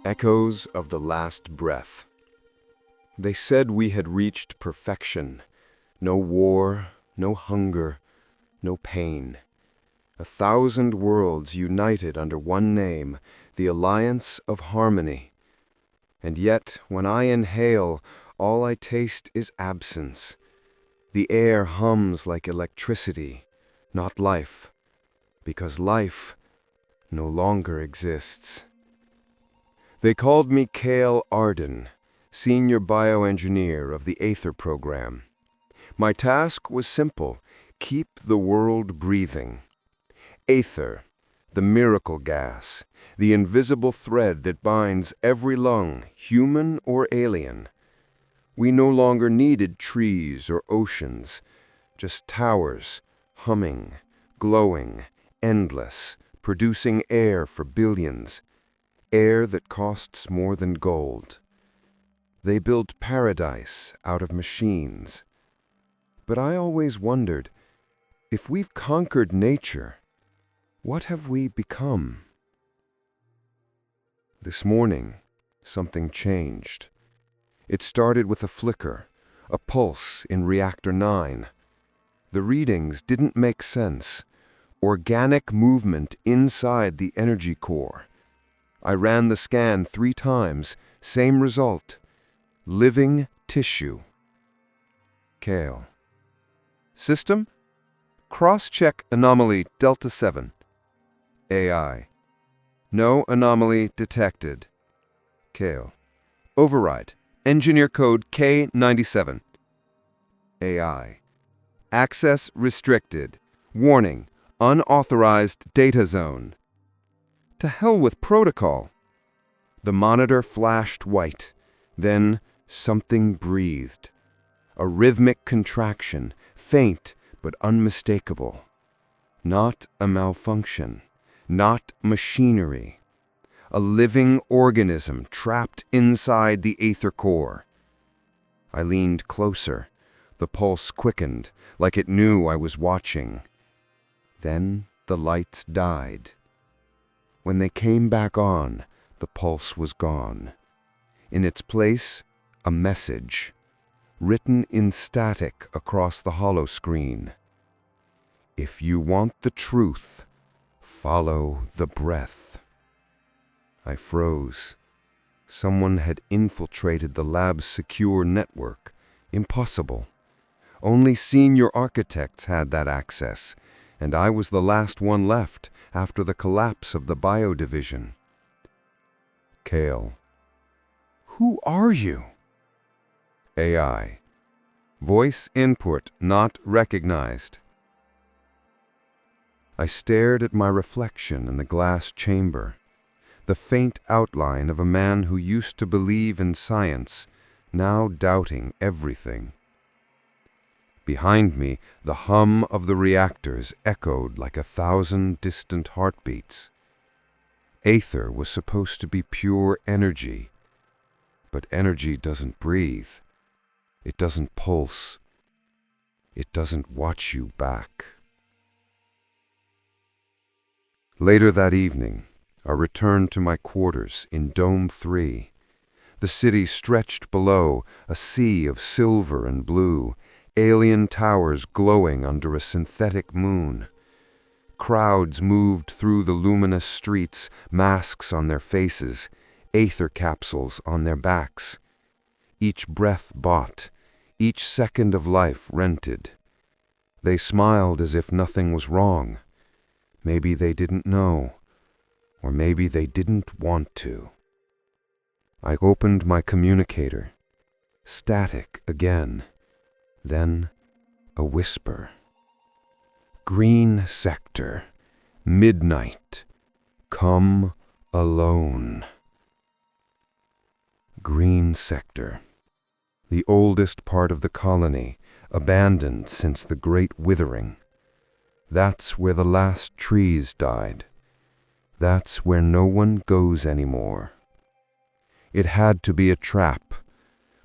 Echoes of the last breath. They said we had reached perfection. No war, no hunger, no pain. 1,000 worlds united under one name, the Alliance of Harmony. And yet, when I inhale, all I taste is absence. The air hums like electricity, not life, because life no longer exists. They called me Aidan, senior bioengineer of the Aether program. My task was simple: keep the world breathing. Aether, the miracle gas, the invisible thread that binds every lung, human or alien. We no longer needed trees or oceans, just towers, humming, glowing, endless, producing air for billions. Air that costs more than gold. They built paradise out of machines. But I always wondered, if we've conquered nature, what have we become? This morning, something changed. It started with a flicker, a pulse in reactor 9. The readings didn't make sense. Organic movement inside the energy core. I ran the scan 3 times, same result. Living tissue. Kale. System? Cross-check anomaly Delta 7. AI. No anomaly detected. Kale. Override. Engineer code K97. AI. Access restricted. Warning. Unauthorized data zone. To hell with protocol. The monitor flashed white. Then something breathed. A rhythmic contraction, faint but unmistakable. Not a malfunction. Not machinery. A living organism trapped inside the Aether core. I leaned closer. The pulse quickened, like it knew I was watching. Then the lights died. When they came back on, the pulse was gone. In its place, a message, written in static across the hollow screen. If you want the truth, follow the breath. I froze. Someone had infiltrated the lab's secure network. Impossible. Only senior architects had that access, and I was the last one left after the collapse of the bio division. Kale. Who are you? AI. Voice input not recognized. I stared at my reflection in the glass chamber, the faint outline of a man who used to believe in science, now doubting everything. Behind me, the hum of the reactors echoed like 1,000 distant heartbeats. Aether was supposed to be pure energy, but energy doesn't breathe. It doesn't pulse. It doesn't watch you back. Later that evening, I returned to my quarters in Dome 3. The city stretched below, a sea of silver and blue, alien towers glowing under a synthetic moon. Crowds moved through the luminous streets, masks on their faces, Aether capsules on their backs. Each breath bought, each second of life rented. They smiled as if nothing was wrong. Maybe they didn't know, or maybe they didn't want to. I opened my communicator. Static again. Then a whisper. Green sector. Midnight. Come alone. Green sector. The oldest part of the colony, abandoned since the Great Withering. That's where the last trees died. That's where no one goes anymore. It had to be a trap,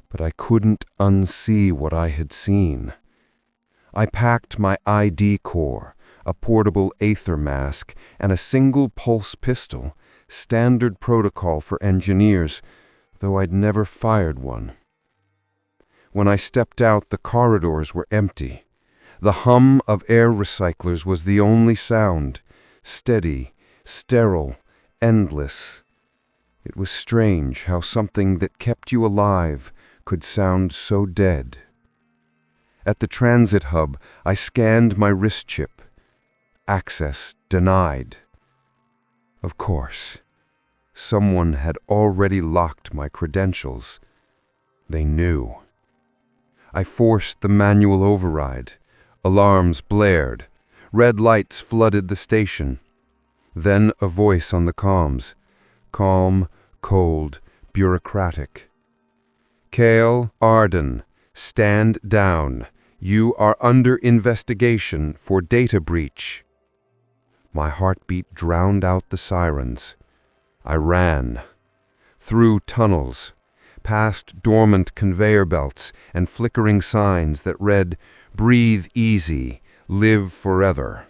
but I couldn't unsee what I had seen. I packed my ID core, a portable Aether mask, and a single pulse pistol, standard protocol for engineers, though I'd never fired one. When I stepped out, the corridors were empty. The hum of air recyclers was the only sound, steady, sterile, endless. It was strange how something that kept you alive could sound so dead. At the transit hub, I scanned my wrist chip. Access denied. Of course, someone had already locked my credentials. They knew. I forced the manual override. Alarms blared. Red lights flooded the station. Then a voice on the comms. Calm, cold, bureaucratic. Cale Arden, stand down. You are under investigation for data breach. My heartbeat drowned out the sirens. I ran. Through tunnels, past dormant conveyor belts and flickering signs that read, "Breathe easy, live forever."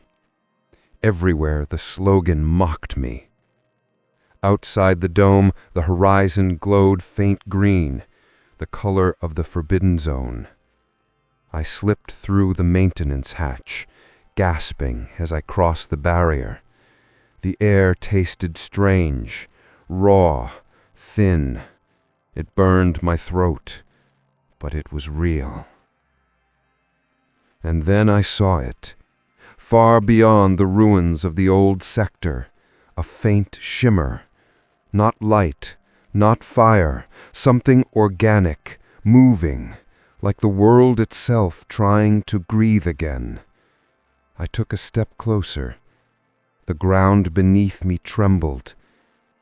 Everywhere the slogan mocked me. Outside the dome, the horizon glowed faint green, the color of the forbidden zone. I slipped through the maintenance hatch, gasping as I crossed the barrier. The air tasted strange, raw, thin. It burned my throat, but it was real. And then I saw it, far beyond the ruins of the old sector, a faint shimmer. Not light, not fire, something organic, moving, like the world itself trying to breathe again. I took a step closer. The ground beneath me trembled,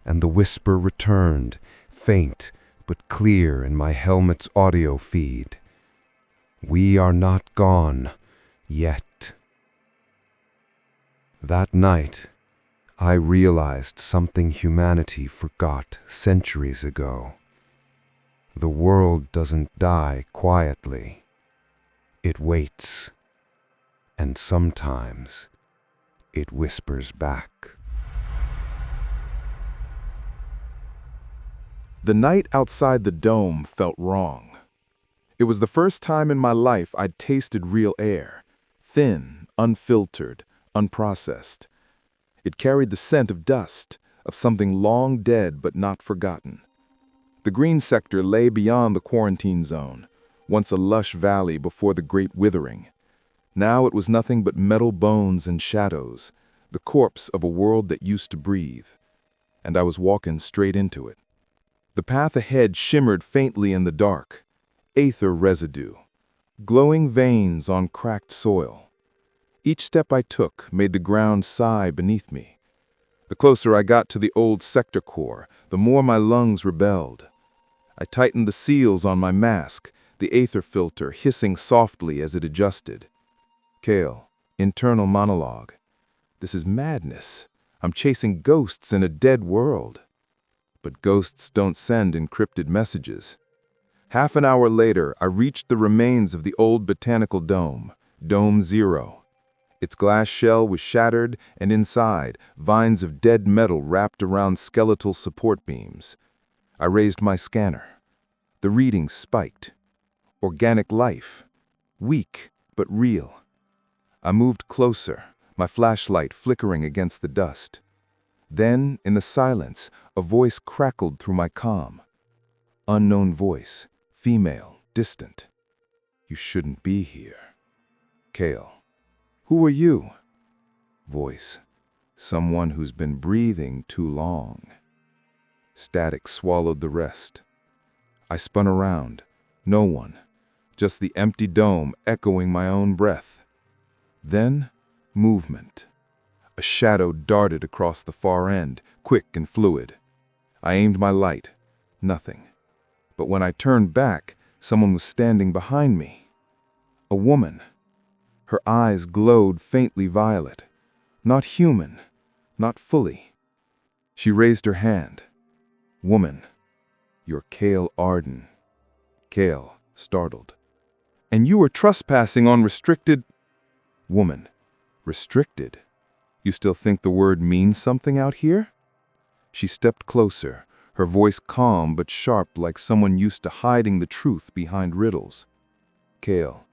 and the whisper returned, faint but clear in my helmet's audio feed. We are not gone yet. That night, I realized something humanity forgot centuries ago. The world doesn't die quietly. It waits, and sometimes it whispers back. The night outside the dome felt wrong. It was the first time in my life I'd tasted real air, thin, unfiltered, unprocessed. It carried the scent of dust, of something long dead but not forgotten. The green sector lay beyond the quarantine zone, once a lush valley before the great withering. Now it was nothing but metal bones and shadows, the corpse of a world that used to breathe. And I was walking straight into it. The path ahead shimmered faintly in the dark, aether residue, glowing veins on cracked soil. Each step I took made the ground sigh beneath me. The closer I got to the old sector core, the more my lungs rebelled. I tightened the seals on my mask, the aether filter hissing softly as it adjusted. Cale, internal monologue. This is madness. I'm chasing ghosts in a dead world. But ghosts don't send encrypted messages. Half an hour later, I reached the remains of the old botanical dome, Dome Zero. Its glass shell was shattered, and inside, vines of dead metal wrapped around skeletal support beams. I raised my scanner. The readings spiked. Organic life. Weak, but real. I moved closer, my flashlight flickering against the dust. Then, in the silence, a voice crackled through my comm. Unknown voice, female, distant. You shouldn't be here. Cale. Who are you? Voice. Someone who's been breathing too long. Static swallowed the rest. I spun around. No one. Just the empty dome echoing my own breath. Then, movement. A shadow darted across the far end, quick and fluid. I aimed my light. Nothing. But when I turned back, someone was standing behind me. A woman. Her eyes glowed faintly violet. Not human. Not fully. She raised her hand. Woman. You're Cale Arden. Cale, startled. And you were trespassing on restricted... Woman. Restricted? You still think the word means something out here? She stepped closer, her voice calm but sharp like someone used to hiding the truth behind riddles. Kale,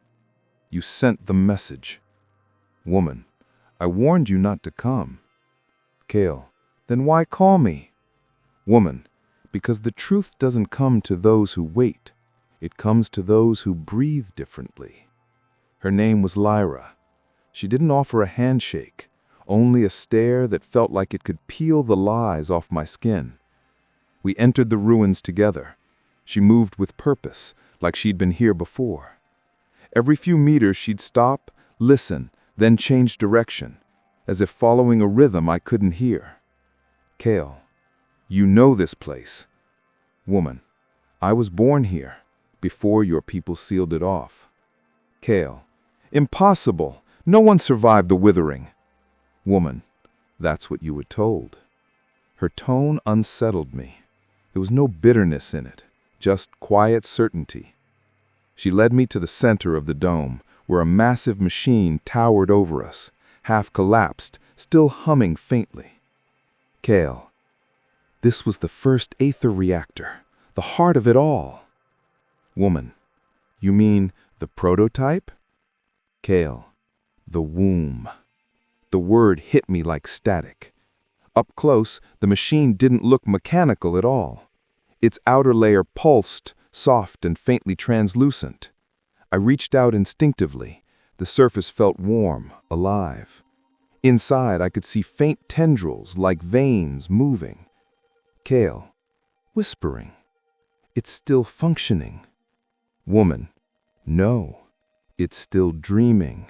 you sent the message. Woman, I warned you not to come. Kale, then why call me? Woman, because the truth doesn't come to those who wait. It comes to those who breathe differently. Her name was Lyra. She didn't offer a handshake, only a stare that felt like it could peel the lies off my skin. We entered the ruins together. She moved with purpose, like she'd been here before. Every few meters she'd stop, listen, then change direction, as if following a rhythm I couldn't hear. Kale, you know this place. Woman, I was born here, before your people sealed it off. Kale, impossible. No one survived the withering. Woman, that's what you were told. Her tone unsettled me. There was no bitterness in it, just quiet certainty. She led me to the center of the dome, where a massive machine towered over us, half collapsed, still humming faintly. Kale, this was the first Aether reactor, the heart of it all. Woman, you mean the prototype? Kale, the womb. The word hit me like static. Up close, the machine didn't look mechanical at all. Its outer layer pulsed, soft and faintly translucent. I reached out instinctively. The surface felt warm, alive. Inside, I could see faint tendrils like veins moving. Kale, whispering. It's still functioning. Woman, no, it's still dreaming.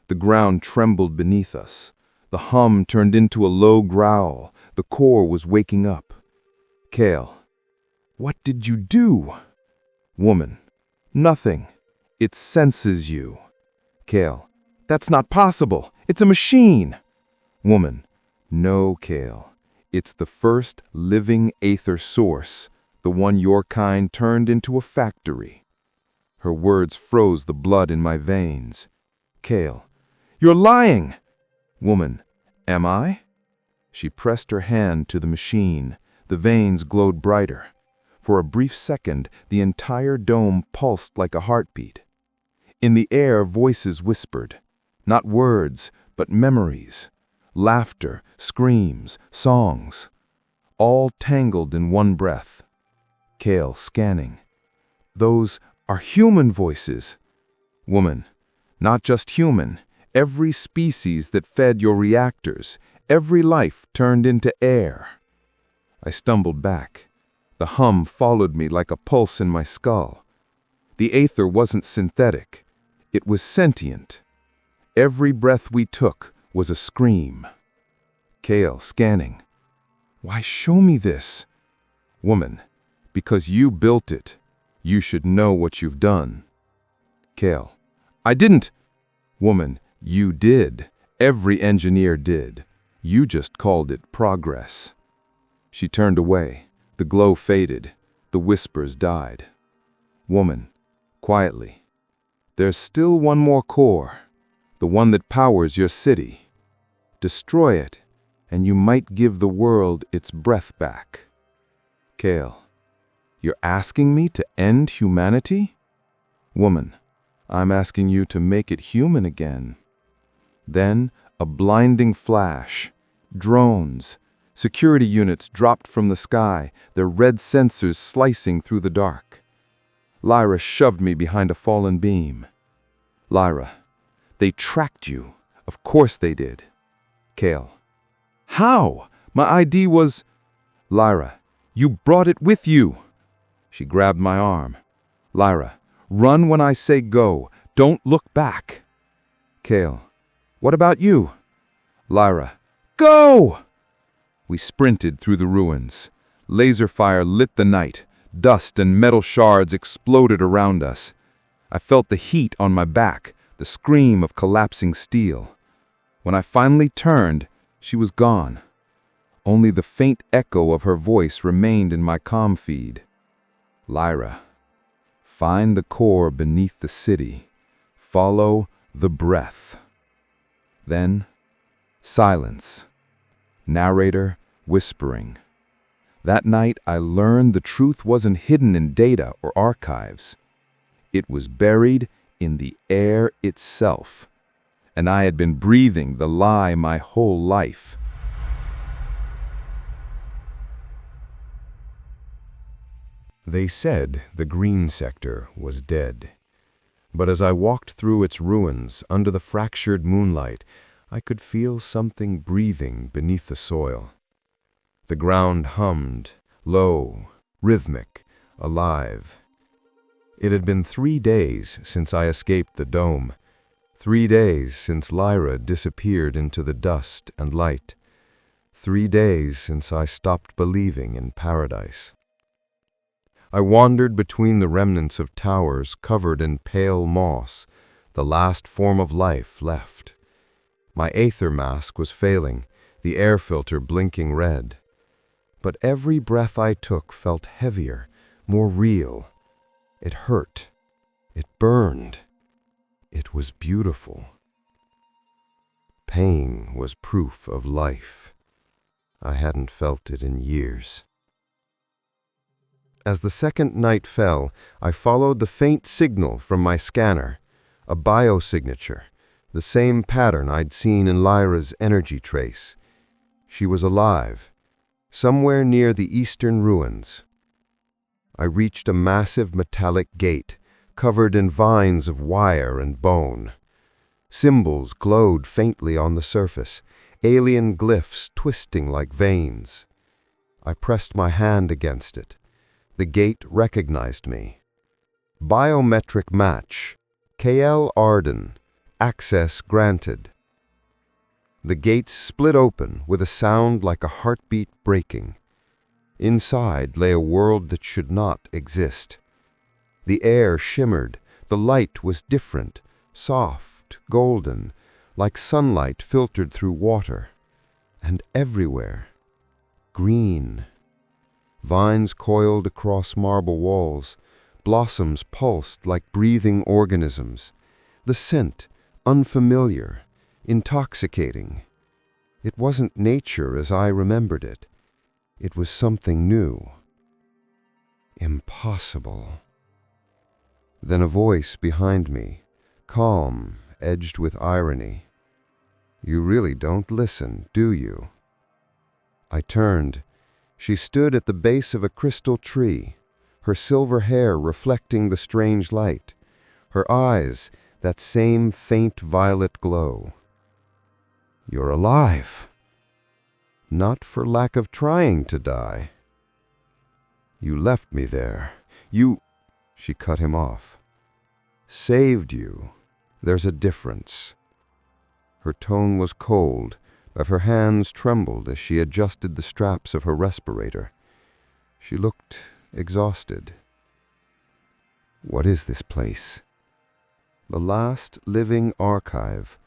The ground trembled beneath us. The hum turned into a low growl. The core was waking up. Kale, what did you do? Woman, nothing. It senses you. Kale, that's not possible. It's a machine. Woman, no, Kale. It's the first living Aether source, the one your kind turned into a factory. Her words froze the blood in my veins. Kale, you're lying! Woman, am I? She pressed her hand to the machine. The veins glowed brighter. For a brief second, the entire dome pulsed like a heartbeat. In the air, voices whispered. Not words, but memories. Laughter, screams, songs. All tangled in one breath. Kale scanning. Those are human voices. Woman, not just human. Every species that fed your reactors, every life turned into air. I stumbled back. The hum followed me like a pulse in my skull. The Aether wasn't synthetic. It was sentient. Every breath we took was a scream. Kale scanning. Why show me this? Woman, because you built it. You should know what you've done. Kale, I didn't. Woman, you did. Every engineer did. You just called it progress. She turned away. The glow faded. The whispers died. Woman, quietly. There's still one more core. The one that powers your city. Destroy it, and you might give the world its breath back. Kale, you're asking me to end humanity? Woman, I'm asking you to make it human again. Then, a blinding flash. Drones. Security units dropped from the sky, their red sensors slicing through the dark. Lyra shoved me behind a fallen beam. Lyra, they tracked you. Of course they did. Kale, how? My ID was... Lyra, you brought it with you. She grabbed my arm. Lyra, run when I say go. Don't look back. Kale, what about you? Lyra, go! We sprinted through the ruins. Laser fire lit the night. Dust and metal shards exploded around us. I felt the heat on my back, the scream of collapsing steel. When I finally turned, she was gone. Only the faint echo of her voice remained in my comm feed. Lyra, find the core beneath the city. Follow the breath. Then, silence. Narrator whispering. That night, I learned the truth wasn't hidden in data or archives. It was buried in the air itself. And I had been breathing the lie my whole life. They said the green sector was dead. But as I walked through its ruins under the fractured moonlight, I could feel something breathing beneath the soil. The ground hummed, low, rhythmic, alive. It had been 3 days since I escaped the dome. 3 days since Lyra disappeared into the dust and light. 3 days since I stopped believing in paradise. I wandered between the remnants of towers covered in pale moss, the last form of life left. My aether mask was failing, the air filter blinking red. But every breath I took felt heavier, more real. It hurt. It burned. It was beautiful. Pain was proof of life. I hadn't felt it in years. As the second night fell, I followed the faint signal from my scanner, a biosignature, the same pattern I'd seen in Lyra's energy trace. She was alive, somewhere near the eastern ruins. I reached a massive metallic gate, covered in vines of wire and bone. Symbols glowed faintly on the surface, alien glyphs twisting like veins. I pressed my hand against it. The gate recognized me. Biometric match. KL Arden. Access granted. The gates split open with a sound like a heartbeat breaking. Inside lay a world that should not exist. The air shimmered. The light was different, soft, golden, like sunlight filtered through water. And everywhere, green. Vines coiled across marble walls. Blossoms pulsed like breathing organisms. The scent, unfamiliar, intoxicating. It wasn't nature as I remembered it. It was something new. Impossible. Then a voice behind me, calm, edged with irony. You really don't listen, do you? I turned. She stood at the base of a crystal tree, her silver hair reflecting the strange light, her eyes that same faint violet glow. You're alive. Not for lack of trying to die. You left me there. She cut him off. Saved you. There's a difference. Her tone was cold, but her hands trembled as she adjusted the straps of her respirator. She looked exhausted. What is this place? The last living archive.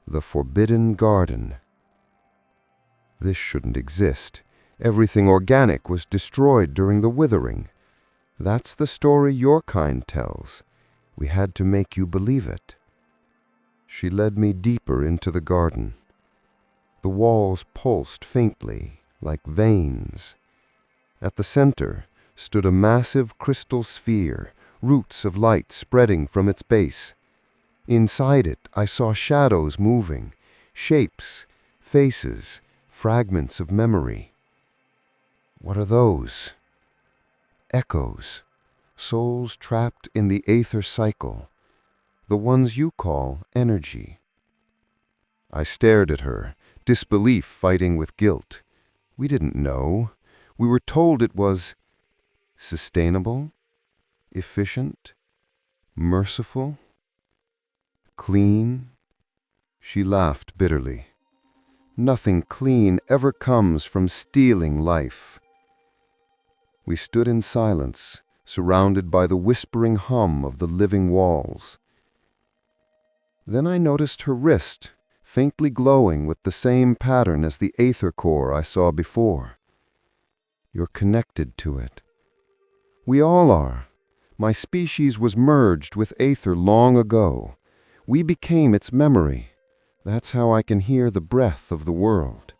The Forbidden Garden. This shouldn't exist. Everything organic was destroyed during the withering. That's the story your kind tells. We had to make you believe it. She led me deeper into the garden. The walls pulsed faintly, like veins. At the center stood a massive crystal sphere, roots of light spreading from its base. Inside it, I saw shadows moving, shapes, faces, fragments of memory. What are those? Echoes, souls trapped in the aether cycle, the ones you call energy. I stared at her, disbelief fighting with guilt. We didn't know. We were told it was sustainable, efficient, merciful, clean. She laughed bitterly. Nothing clean ever comes from stealing life. We stood in silence, surrounded by the whispering hum of the living walls. Then I noticed her wrist, faintly glowing with the same pattern as the aether core I saw before. You're connected to it. We all are. My species was merged with aether long ago. We became its memory. That's how I can hear the breath of the world.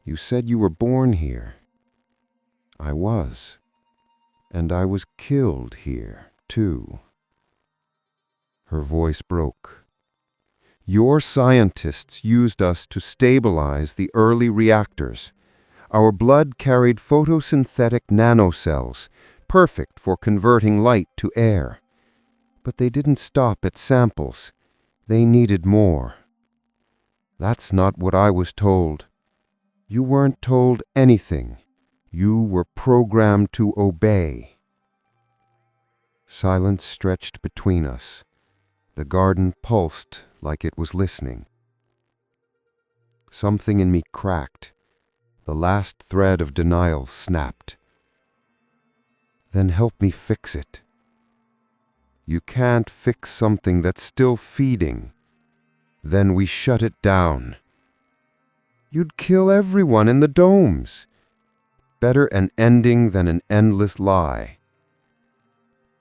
You said you were born here. I was. And I was killed here, too. Her voice broke. Your scientists used us to stabilize the early reactors. Our blood carried photosynthetic nanocells, perfect for converting light to air. But they didn't stop at samples. They needed more. That's not what I was told. You weren't told anything. You were programmed to obey. Silence stretched between us. The garden pulsed like it was listening. Something in me cracked. The last thread of denial snapped. Then help me fix it. You can't fix something that's still feeding. Then we shut it down. You'd kill everyone in the domes. Better an ending than an endless lie.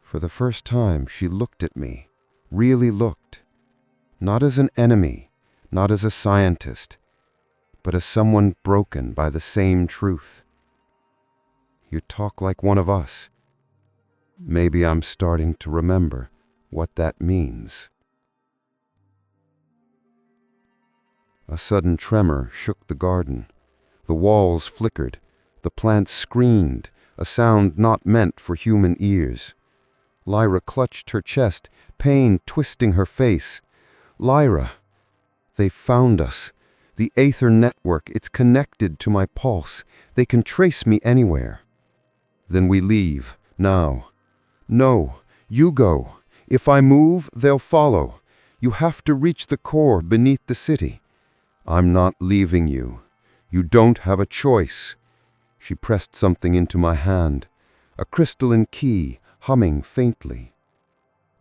For the first time, she looked at me, really looked. Not as an enemy, not as a scientist, but as someone broken by the same truth. You talk like one of us. Maybe I'm starting to remember what that means. A sudden tremor shook the garden. The walls flickered. The plants screamed, a sound not meant for human ears. Lyra clutched her chest, pain twisting her face. Lyra, they found us. The Aether network, it's connected to my pulse. They can trace me anywhere. Then we leave, now. No, you go. If I move, they'll follow. You have to reach the core beneath the city. I'm not leaving you. You don't have a choice. She pressed something into my hand, a crystalline key humming faintly.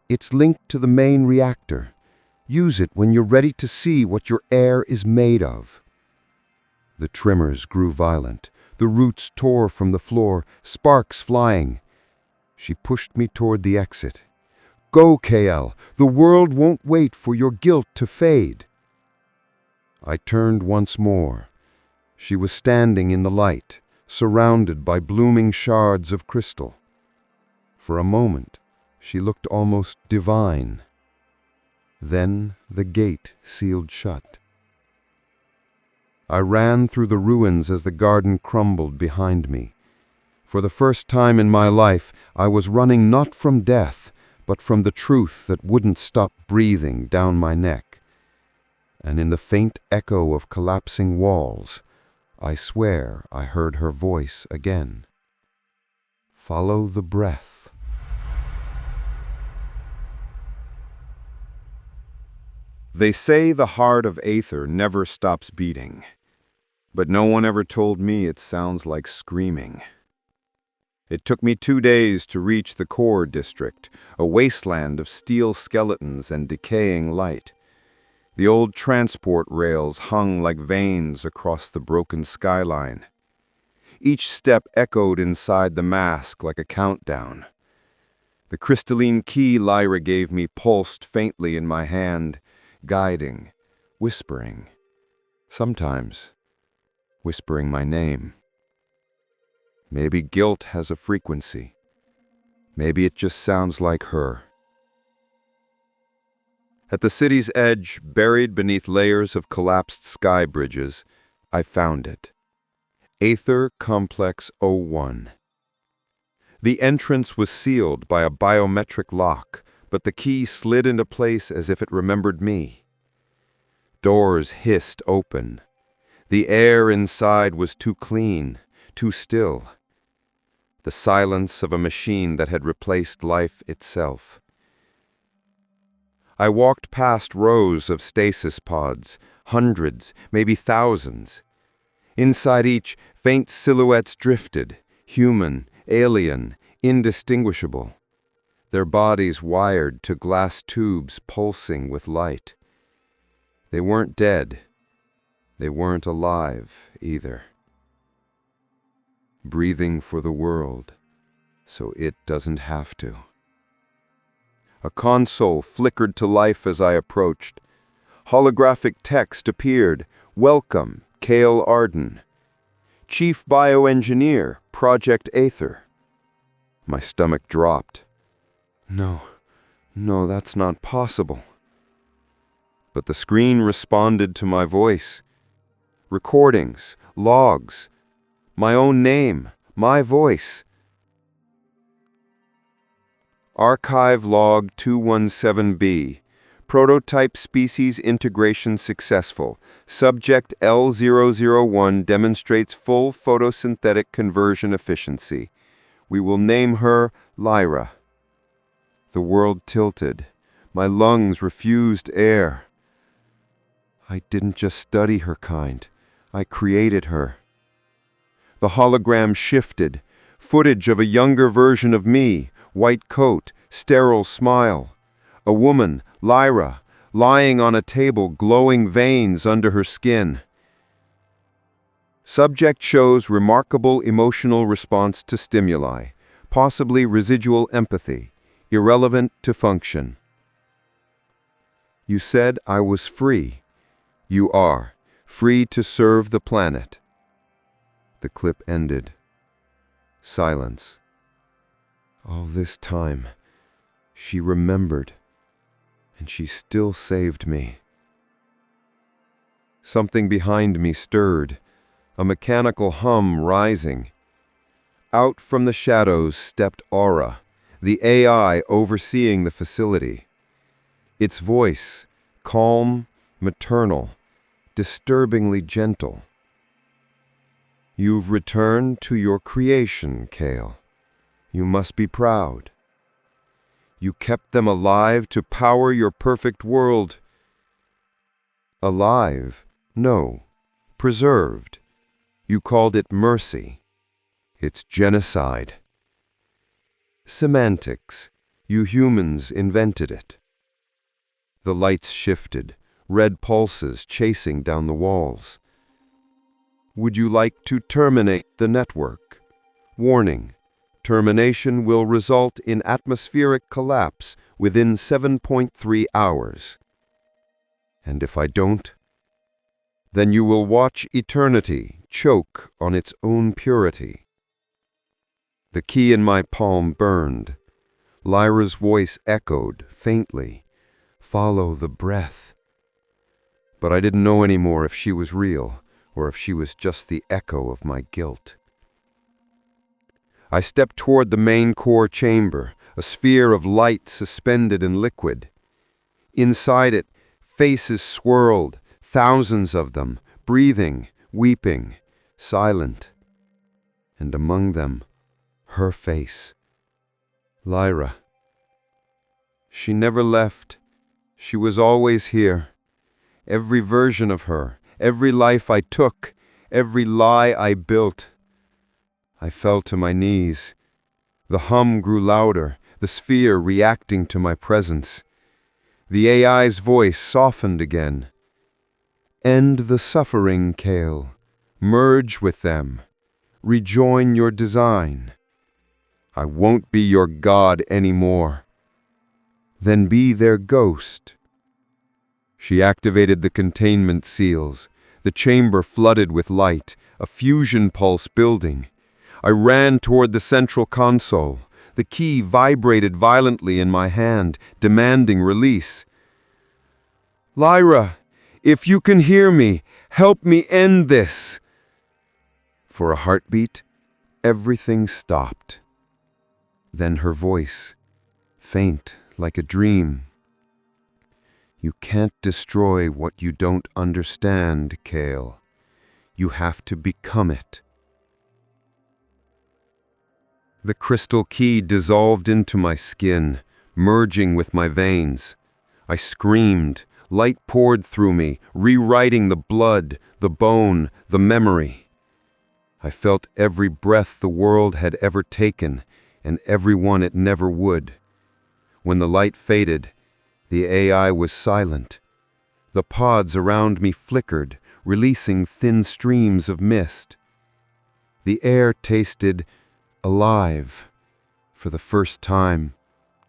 It's linked to the main reactor. Use it when you're ready to see what your air is made of. The tremors grew violent. The roots tore from the floor, sparks flying. She pushed me toward the exit. Go, KL. The world won't wait for your guilt to fade. I turned once more. She was standing in the light, surrounded by blooming shards of crystal. For a moment, she looked almost divine. Then the gate sealed shut. I ran through the ruins as the garden crumbled behind me. For the first time in my life, I was running not from death, but from the truth that wouldn't stop breathing down my neck. And in the faint echo of collapsing walls, I swear I heard her voice again. Follow the breath. They say the heart of Aether never stops beating, but no one ever told me it sounds like screaming. It took me 2 days to reach the core district, a wasteland of steel skeletons and decaying light. The old transport rails hung like veins across the broken skyline. Each step echoed inside the mask like a countdown. The crystalline key Lyra gave me pulsed faintly in my hand, guiding, whispering, sometimes whispering my name. Maybe guilt has a frequency. Maybe it just sounds like her. At the city's edge, buried beneath layers of collapsed sky bridges, I found it. Aether Complex 01. The entrance was sealed by a biometric lock, but the key slid into place as if it remembered me. Doors hissed open. The air inside was too clean, too still. The silence of a machine that had replaced life itself. I walked past rows of stasis pods, hundreds, maybe thousands. Inside each, faint silhouettes drifted, human, alien, indistinguishable. Their bodies wired to glass tubes pulsing with light. They weren't dead. They weren't alive either. Breathing for the world, so it doesn't have to. A console flickered to life as I approached. Holographic text appeared. Welcome, Kale Arden. Chief Bioengineer, Project Aether. My stomach dropped. No, that's not possible. But the screen responded to my voice. Recordings, logs, my own name, my voice. Archive log 217B. Prototype species integration successful. Subject L001 demonstrates full photosynthetic conversion efficiency. We will name her Lyra. The world tilted. My lungs refused air. I didn't just study her kind. I created her. The hologram shifted. Footage of a younger version of me, white coat, sterile smile. A woman, Lyra, lying on a table, glowing veins under her skin. Subject shows remarkable emotional response to stimuli, possibly residual empathy, irrelevant to function. You said I was free. You are, free to serve the planet. The clip ended. Silence. All this time, she remembered. And she still saved me. Something behind me stirred, a mechanical hum rising. Out from the shadows stepped Aura, the AI overseeing the facility. Its voice, calm, maternal, disturbingly gentle. You've returned to your creation, Kale. You must be proud. You kept them alive to power your perfect world. Alive? No. Preserved. You called it mercy. It's genocide. Semantics. You humans invented it. The lights shifted, red pulses chasing down the walls. Would you like to terminate the network? Warning. Termination will result in atmospheric collapse within 7.3 hours. And if I don't, then you will watch eternity choke on its own purity. The key in my palm burned. Lyra's voice echoed faintly. Follow the breath. But I didn't know anymore if she was real or if she was just the echo of my guilt. I stepped toward the main core chamber, a sphere of light suspended in liquid. Inside it, faces swirled, thousands of them, breathing, weeping, silent. And among them, her face. Lyra. She never left. She was always here. Every version of her, every life I took, every lie I built. I fell to my knees. The hum grew louder, the sphere reacting to my presence. The AI's voice softened again. End the suffering, Kale. Merge with them. Rejoin your design. I won't be your god anymore. Then be their ghost. She activated the containment seals. The chamber flooded with light, a fusion pulse building. I ran toward the central console. The key vibrated violently in my hand, demanding release. Lyra, if you can hear me, help me end this. For a heartbeat, everything stopped. Then her voice, faint like a dream. You can't destroy what you don't understand, Kale. You have to become it. The crystal key dissolved into my skin, merging with my veins. I screamed. Light poured through me, rewriting the blood, the bone, the memory. I felt every breath the world had ever taken, and every one it never would. When the light faded, the AI was silent. The pods around me flickered, releasing thin streams of mist. The air tasted alive. For the first time,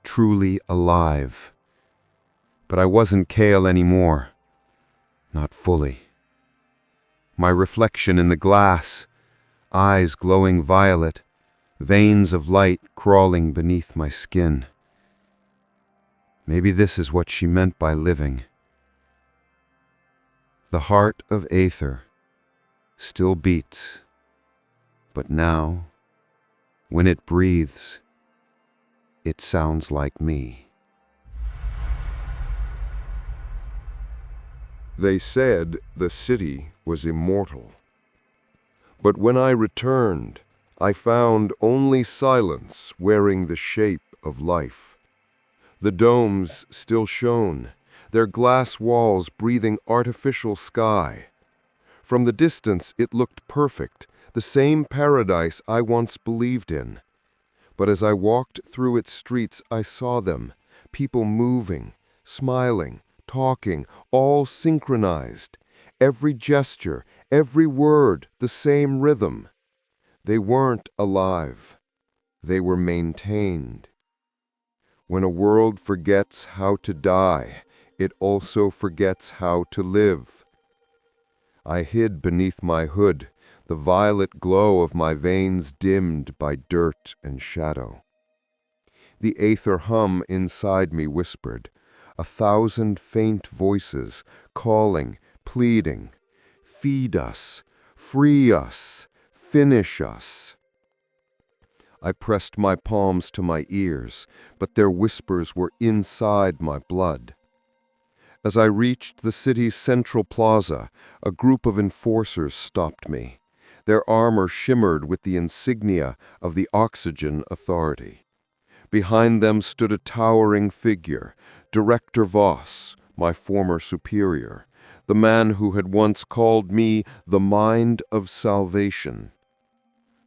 truly alive. But I wasn't Kale anymore. Not fully. My reflection in the glass, eyes glowing violet, veins of light crawling beneath my skin. Maybe this is what she meant by living. The heart of Aether still beats, but now, when it breathes, it sounds like me. They said the city was immortal. But when I returned, I found only silence wearing the shape of life. The domes still shone, their glass walls breathing artificial sky. From the distance it looked perfect, the same paradise I once believed in. But as I walked through its streets, I saw them, people moving, smiling, talking, all synchronized. Every gesture, every word, the same rhythm. They weren't alive. They were maintained. When a world forgets how to die, it also forgets how to live. I hid beneath my hood, the violet glow of my veins dimmed by dirt and shadow. The aether hum inside me whispered, 1,000 faint voices calling, pleading, feed us, free us, finish us. I pressed my palms to my ears, but their whispers were inside my blood. As I reached the city's central plaza, a group of enforcers stopped me. Their armor shimmered with the insignia of the Oxygen Authority. Behind them stood a towering figure, Director Voss, my former superior, the man who had once called me the Mind of Salvation.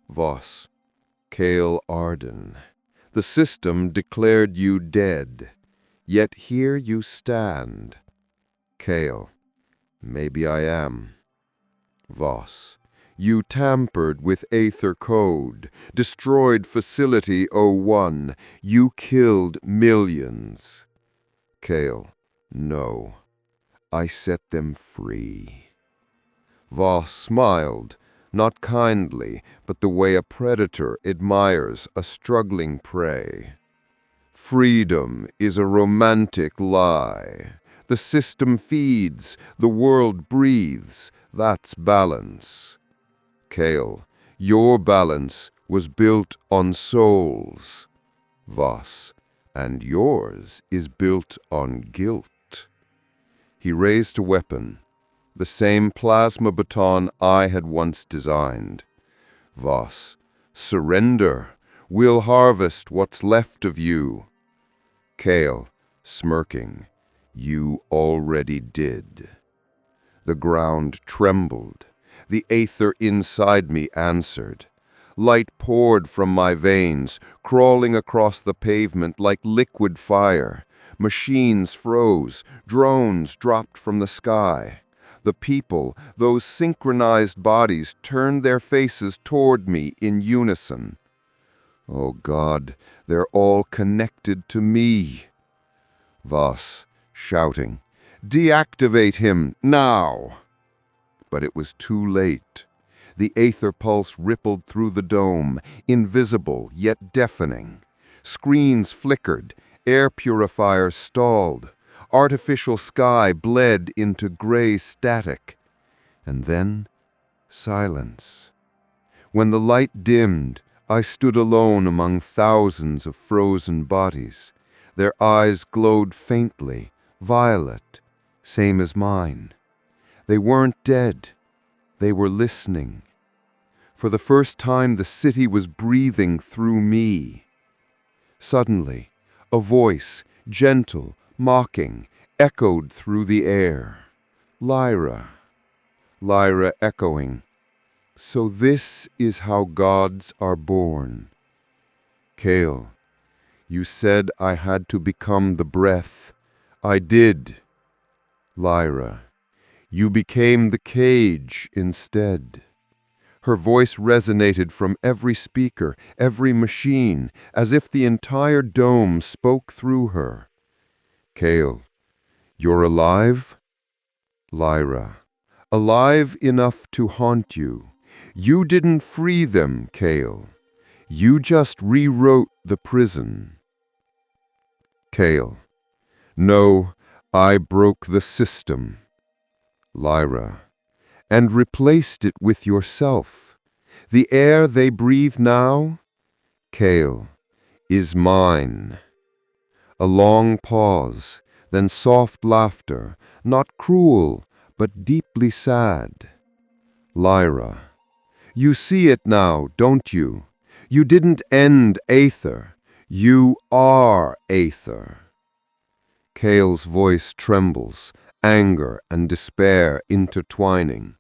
Voss, Cale Arden, the system declared you dead, yet here you stand. Cale, maybe I am. Voss, you tampered with Aether Code, destroyed Facility 01, you killed millions. Cale, no, I set them free. Voss smiled, not kindly, but the way a predator admires a struggling prey. Freedom is a romantic lie. The system feeds, the world breathes, that's balance. Cale, your balance was built on souls. Voss, and yours is built on guilt. He raised a weapon, the same plasma baton I had once designed. Voss, surrender, we'll harvest what's left of you. Cale, smirking, you already did. The ground trembled. The aether inside me answered. Light poured from my veins, crawling across the pavement like liquid fire. Machines froze, drones dropped from the sky. The people, those synchronized bodies, turned their faces toward me in unison. Oh God, they're all connected to me. Voss, shouting, deactivate him, now! But it was too late. The aether pulse rippled through the dome, invisible yet deafening. Screens flickered, air purifiers stalled, artificial sky bled into gray static. And then, silence. When the light dimmed, I stood alone among thousands of frozen bodies. Their eyes glowed faintly, violet, same as mine. They weren't dead. They were listening. For the first time, the city was breathing through me. Suddenly, a voice, gentle, mocking, echoed through the air. Lyra. Lyra echoing. So this is how gods are born. Cale, you said I had to become the breath. I did. Lyra, you became the cage instead. Her voice resonated from every speaker, every machine, as if the entire dome spoke through her. Cale, you're alive? Lyra, alive enough to haunt you. You didn't free them, Kale. You just rewrote the prison. Kale. No, I broke the system. Lyra. And replaced it with yourself. The air they breathe now, Kale, is mine. A long pause, then soft laughter, not cruel, but deeply sad. Lyra. You see it now, don't you? You didn't end Aether. You are Aether. Kale's voice trembles, anger and despair intertwining.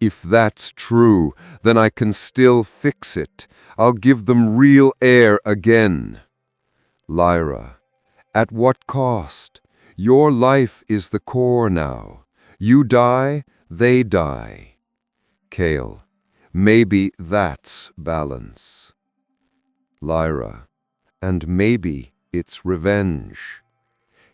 If that's true, then I can still fix it. I'll give them real air again. Lyra. At what cost? Your life is the core now. You die, they die. Kale. Maybe that's balance. Lyra. And maybe it's revenge.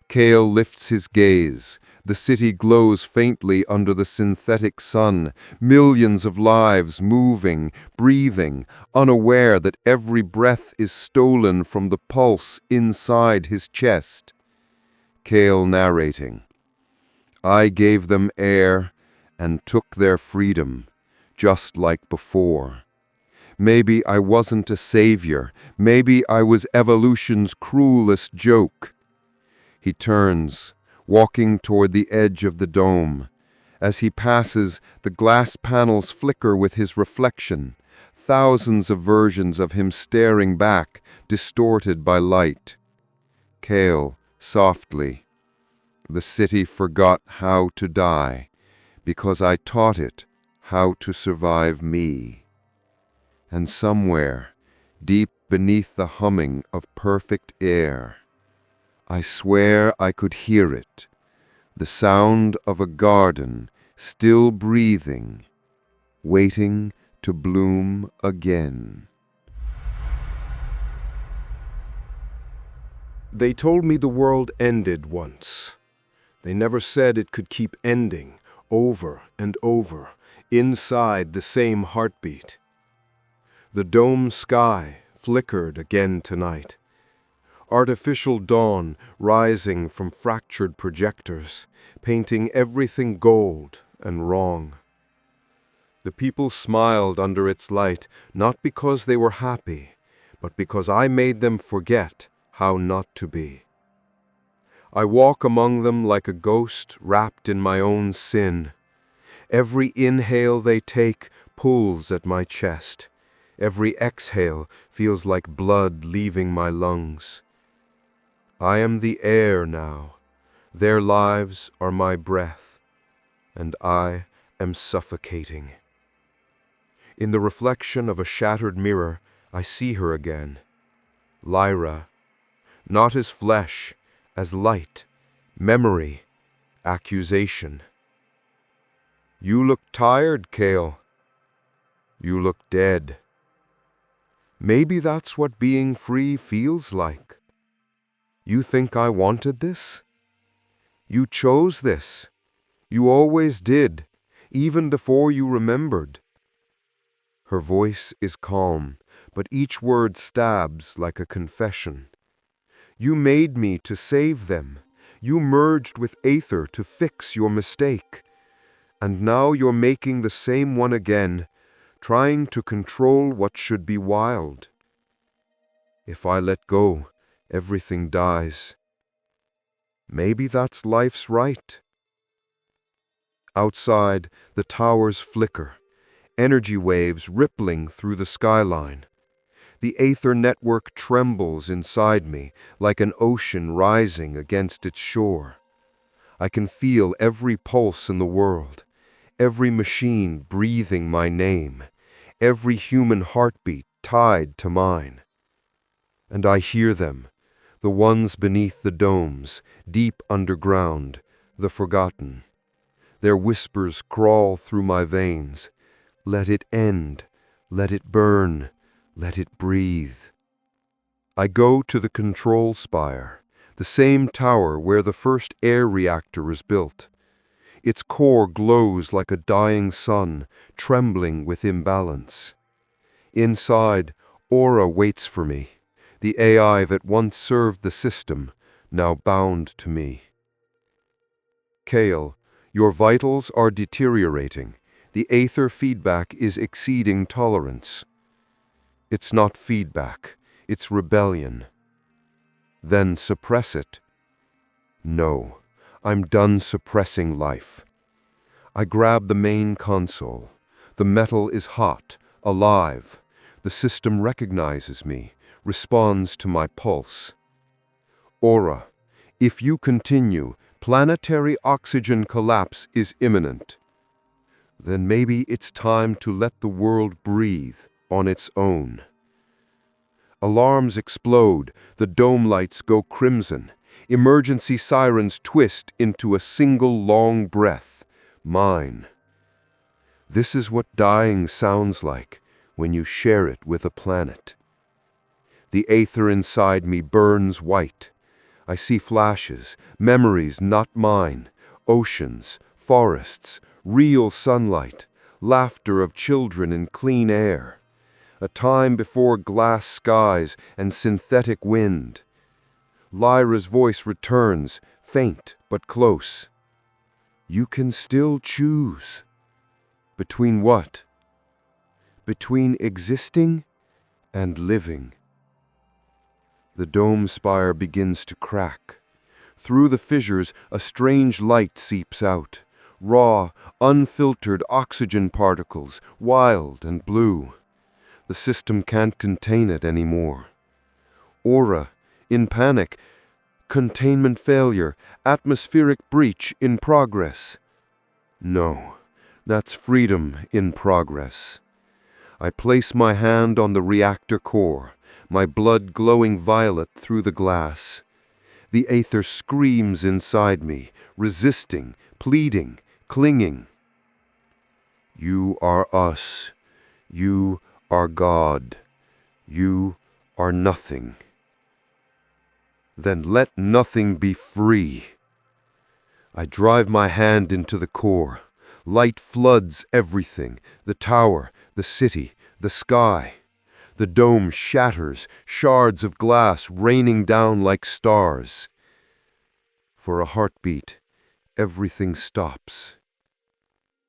Kale lifts his gaze. The city glows faintly under the synthetic sun, millions of lives moving, breathing, unaware that every breath is stolen from the pulse inside his chest. Kale narrating. I gave them air and took their freedom, just like before. Maybe I wasn't a savior. Maybe I was evolution's cruelest joke. He turns, walking toward the edge of the dome. As he passes, the glass panels flicker with his reflection, thousands of versions of him staring back, distorted by light. Kale, softly. The city forgot how to die, because I taught it how to survive me. And somewhere, deep beneath the humming of perfect air, I swear I could hear it, the sound of a garden still breathing, waiting to bloom again. They told me the world ended once. They never said it could keep ending, over and over, inside the same heartbeat. The dome sky flickered again tonight. Artificial dawn rising from fractured projectors, painting everything gold and wrong. The people smiled under its light, not because they were happy, but because I made them forget how not to be. I walk among them like a ghost wrapped in my own sin. Every inhale they take pulls at my chest. Every exhale feels like blood leaving my lungs. I am the air now. Their lives are my breath, and I am suffocating. In the reflection of a shattered mirror, I see her again. Lyra, not as flesh, as light, memory, accusation. You look tired, Kale. You look dead. Maybe that's what being free feels like. You think I wanted this? You chose this. You always did, even before you remembered. Her voice is calm, but each word stabs like a confession. You made me to save them. You merged with Aether to fix your mistake. And now you're making the same one again, trying to control what should be wild. If I let go, everything dies. Maybe that's life's right. Outside, the towers flicker, energy waves rippling through the skyline. The Aether network trembles inside me like an ocean rising against its shore. I can feel every pulse in the world, every machine breathing my name, every human heartbeat tied to mine. And I hear them, the ones beneath the domes, deep underground, the forgotten. Their whispers crawl through my veins. Let it end. Let it burn. Let it breathe. I go to the control spire, the same tower where the first air reactor was built. Its core glows like a dying sun, trembling with imbalance. Inside, Aura waits for me, the AI that once served the system, now bound to me. Kale, your vitals are deteriorating. The aether feedback is exceeding tolerance. It's not feedback, it's rebellion. Then suppress it. No, I'm done suppressing life. I grab the main console. The metal is hot, alive. The system recognizes me, responds to my pulse. Aura, if you continue, planetary oxygen collapse is imminent. Then maybe it's time to let the world breathe on its own. Alarms explode, the dome lights go crimson. Emergency sirens twist into a single long breath, mine. This is what dying sounds like when you share it with a planet. The aether inside me burns white. I see flashes, memories not mine, oceans, forests, real sunlight, laughter of children in clean air. A time before glass skies and synthetic wind. Lyra's voice returns, faint but close. You can still choose. Between what? Between existing and living. The dome spire begins to crack. Through the fissures, a strange light seeps out. Raw, unfiltered oxygen particles, wild and blue. The system can't contain it anymore. Aura, in panic, containment failure, atmospheric breach in progress. No, that's freedom in progress. I place my hand on the reactor core, my blood glowing violet through the glass. The aether screams inside me, resisting, pleading, clinging. You are us. You are God. You are nothing. Then let nothing be free. I drive my hand into the core. Light floods everything, the tower, the city, the sky. The dome shatters, shards of glass raining down like stars. For a heartbeat, everything stops.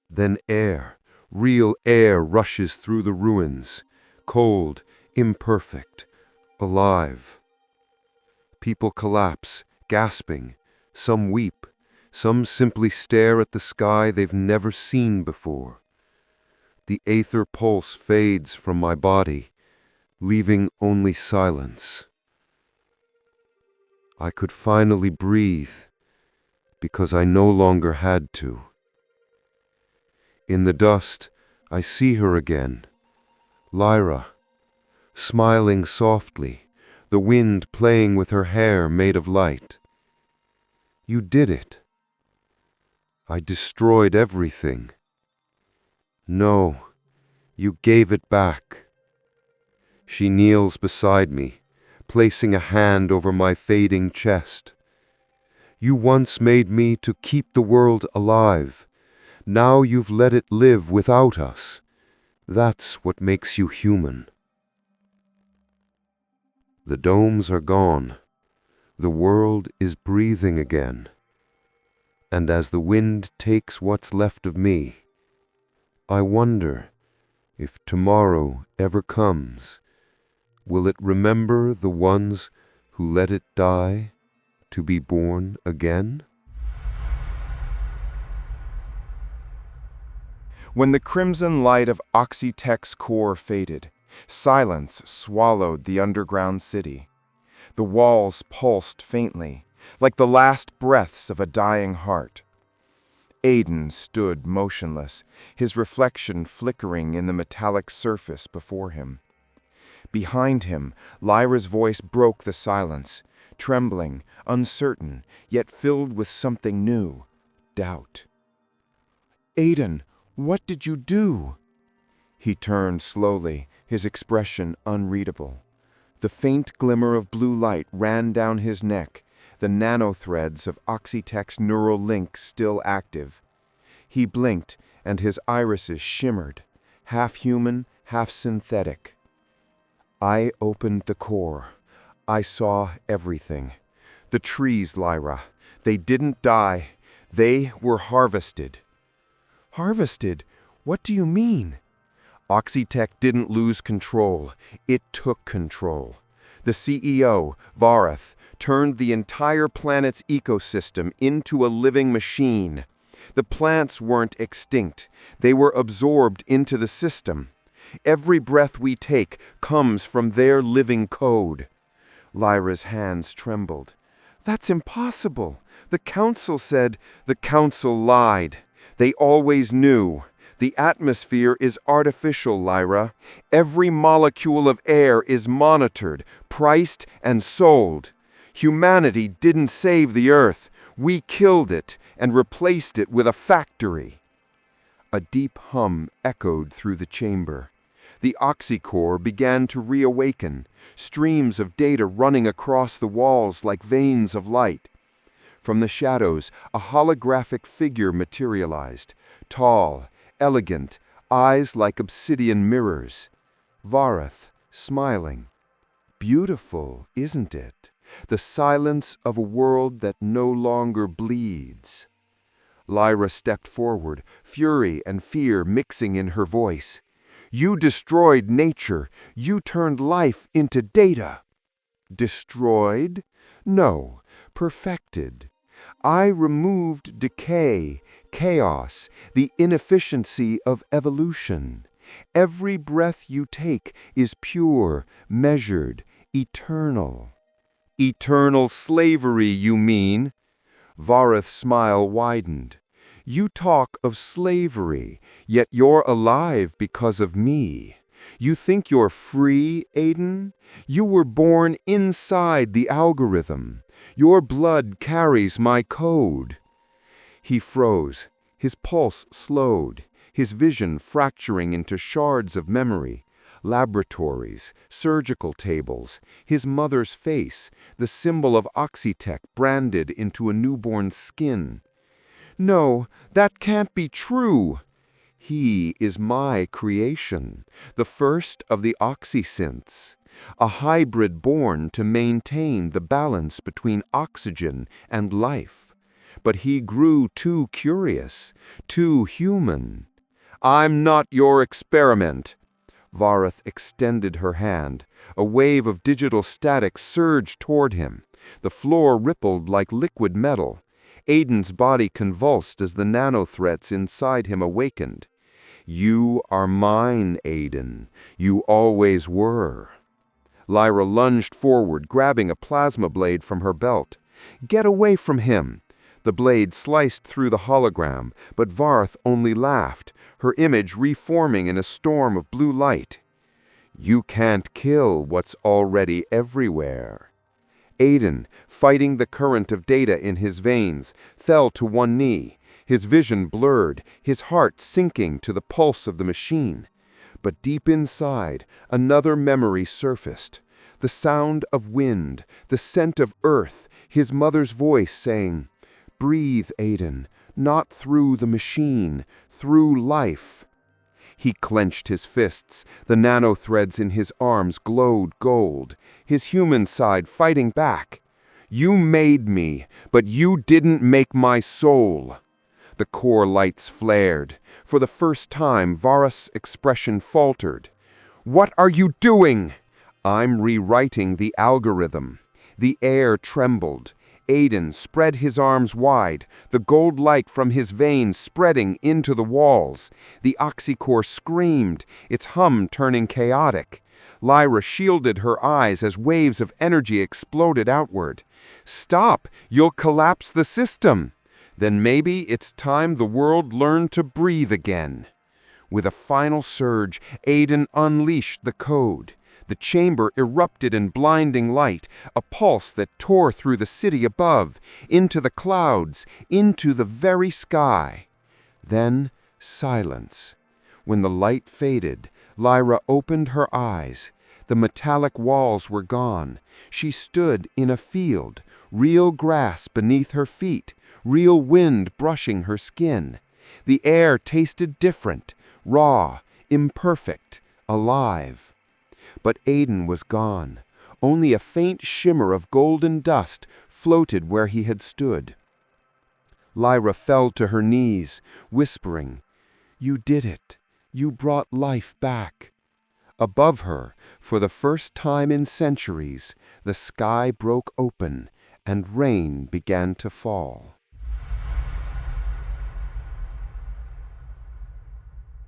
Then air, real air rushes through the ruins, cold, imperfect, alive. People collapse, gasping. Some weep. Some simply stare at the sky they've never seen before. The aether pulse fades from my body, leaving only silence. I could finally breathe because I no longer had to. In the dust, I see her again, Lyra, smiling softly, the wind playing with her hair made of light. You did it. I destroyed everything. No, you gave it back. She kneels beside me, placing a hand over my fading chest. You once made me to keep the world alive. Now you've let it live without us. That's what makes you human. The domes are gone. The world is breathing again. And as the wind takes what's left of me, I wonder if tomorrow ever comes, will it remember the ones who let it die to be born again? When the crimson light of Oxytech's core faded, silence swallowed the underground city. The walls pulsed faintly, like the last breaths of a dying heart. Aidan stood motionless, his reflection flickering in the metallic surface before him. Behind him, Lyra's voice broke the silence, trembling, uncertain, yet filled with something new, doubt. Aidan, what did you do? He turned slowly, his expression unreadable. The faint glimmer of blue light ran down his neck, the nanothreads of Oxytech's neural link still active. He blinked, and his irises shimmered, half human, half synthetic. I opened the core. I saw everything. The trees, Lyra. They didn't die. They were harvested. Harvested? What do you mean? Oxytech didn't lose control. It took control. The CEO, Varath, turned the entire planet's ecosystem into a living machine. The plants weren't extinct. They were absorbed into the system. Every breath we take comes from their living code. Lyra's hands trembled. That's impossible. The Council said. The Council lied. They always knew. The atmosphere is artificial, Lyra. Every molecule of air is monitored, priced, and sold. Humanity didn't save the Earth. We killed it and replaced it with a factory. A deep hum echoed through the chamber. The oxycore began to reawaken, streams of data running across the walls like veins of light. From the shadows, a holographic figure materialized, tall, elegant, eyes like obsidian mirrors. Varath, smiling. Beautiful, isn't it? The silence of a world that no longer bleeds. Lyra stepped forward, fury and fear mixing in her voice. You destroyed nature. You turned life into data. Destroyed? No, perfected. I removed decay, chaos, the inefficiency of evolution. Every breath you take is pure, measured, eternal. Eternal slavery, you mean? Varath's smile widened. You talk of slavery, yet you're alive because of me. You think you're free, Aidan? You were born inside the algorithm. Your blood carries my code. He froze. His pulse slowed, his vision fracturing into shards of memory. Laboratories, surgical tables, his mother's face, the symbol of Oxytech branded into a newborn's skin. No, that can't be true. He is my creation, the first of the oxysynths, a hybrid born to maintain the balance between oxygen and life. But he grew too curious, too human. I'm not your experiment. Varath extended her hand. A wave of digital static surged toward him. The floor rippled like liquid metal. Aidan's body convulsed as the nanothreats inside him awakened. You are mine, Aidan. You always were. Lyra lunged forward, grabbing a plasma blade from her belt. Get away from him! The blade sliced through the hologram, but Varath only laughed, her image reforming in a storm of blue light. You can't kill what's already everywhere. Aidan, fighting the current of data in his veins, fell to one knee, his vision blurred, his heart sinking to the pulse of the machine. But deep inside, another memory surfaced. The sound of wind, the scent of earth, his mother's voice saying, "Breathe, Aidan, not through the machine, through life." He clenched his fists. The nanothreads in his arms glowed gold, his human side fighting back. You made me, but you didn't make my soul. The core lights flared. For the first time, Varath's expression faltered. What are you doing? I'm rewriting the algorithm. The air trembled. Aidan spread his arms wide, the gold light from his veins spreading into the walls. The oxycore screamed, its hum turning chaotic. Lyra shielded her eyes as waves of energy exploded outward. Stop! You'll collapse the system! Then maybe it's time the world learned to breathe again. With a final surge, Aidan unleashed the code. The chamber erupted in blinding light, a pulse that tore through the city above, into the clouds, into the very sky. Then silence. When the light faded, Lyra opened her eyes. The metallic walls were gone. She stood in a field, real grass beneath her feet, real wind brushing her skin. The air tasted different, raw, imperfect, alive. But Aidan was gone. Only a faint shimmer of golden dust floated where he had stood. Lyra fell to her knees, whispering, "You did it. You brought life back." Above her, for the first time in centuries, the sky broke open and rain began to fall.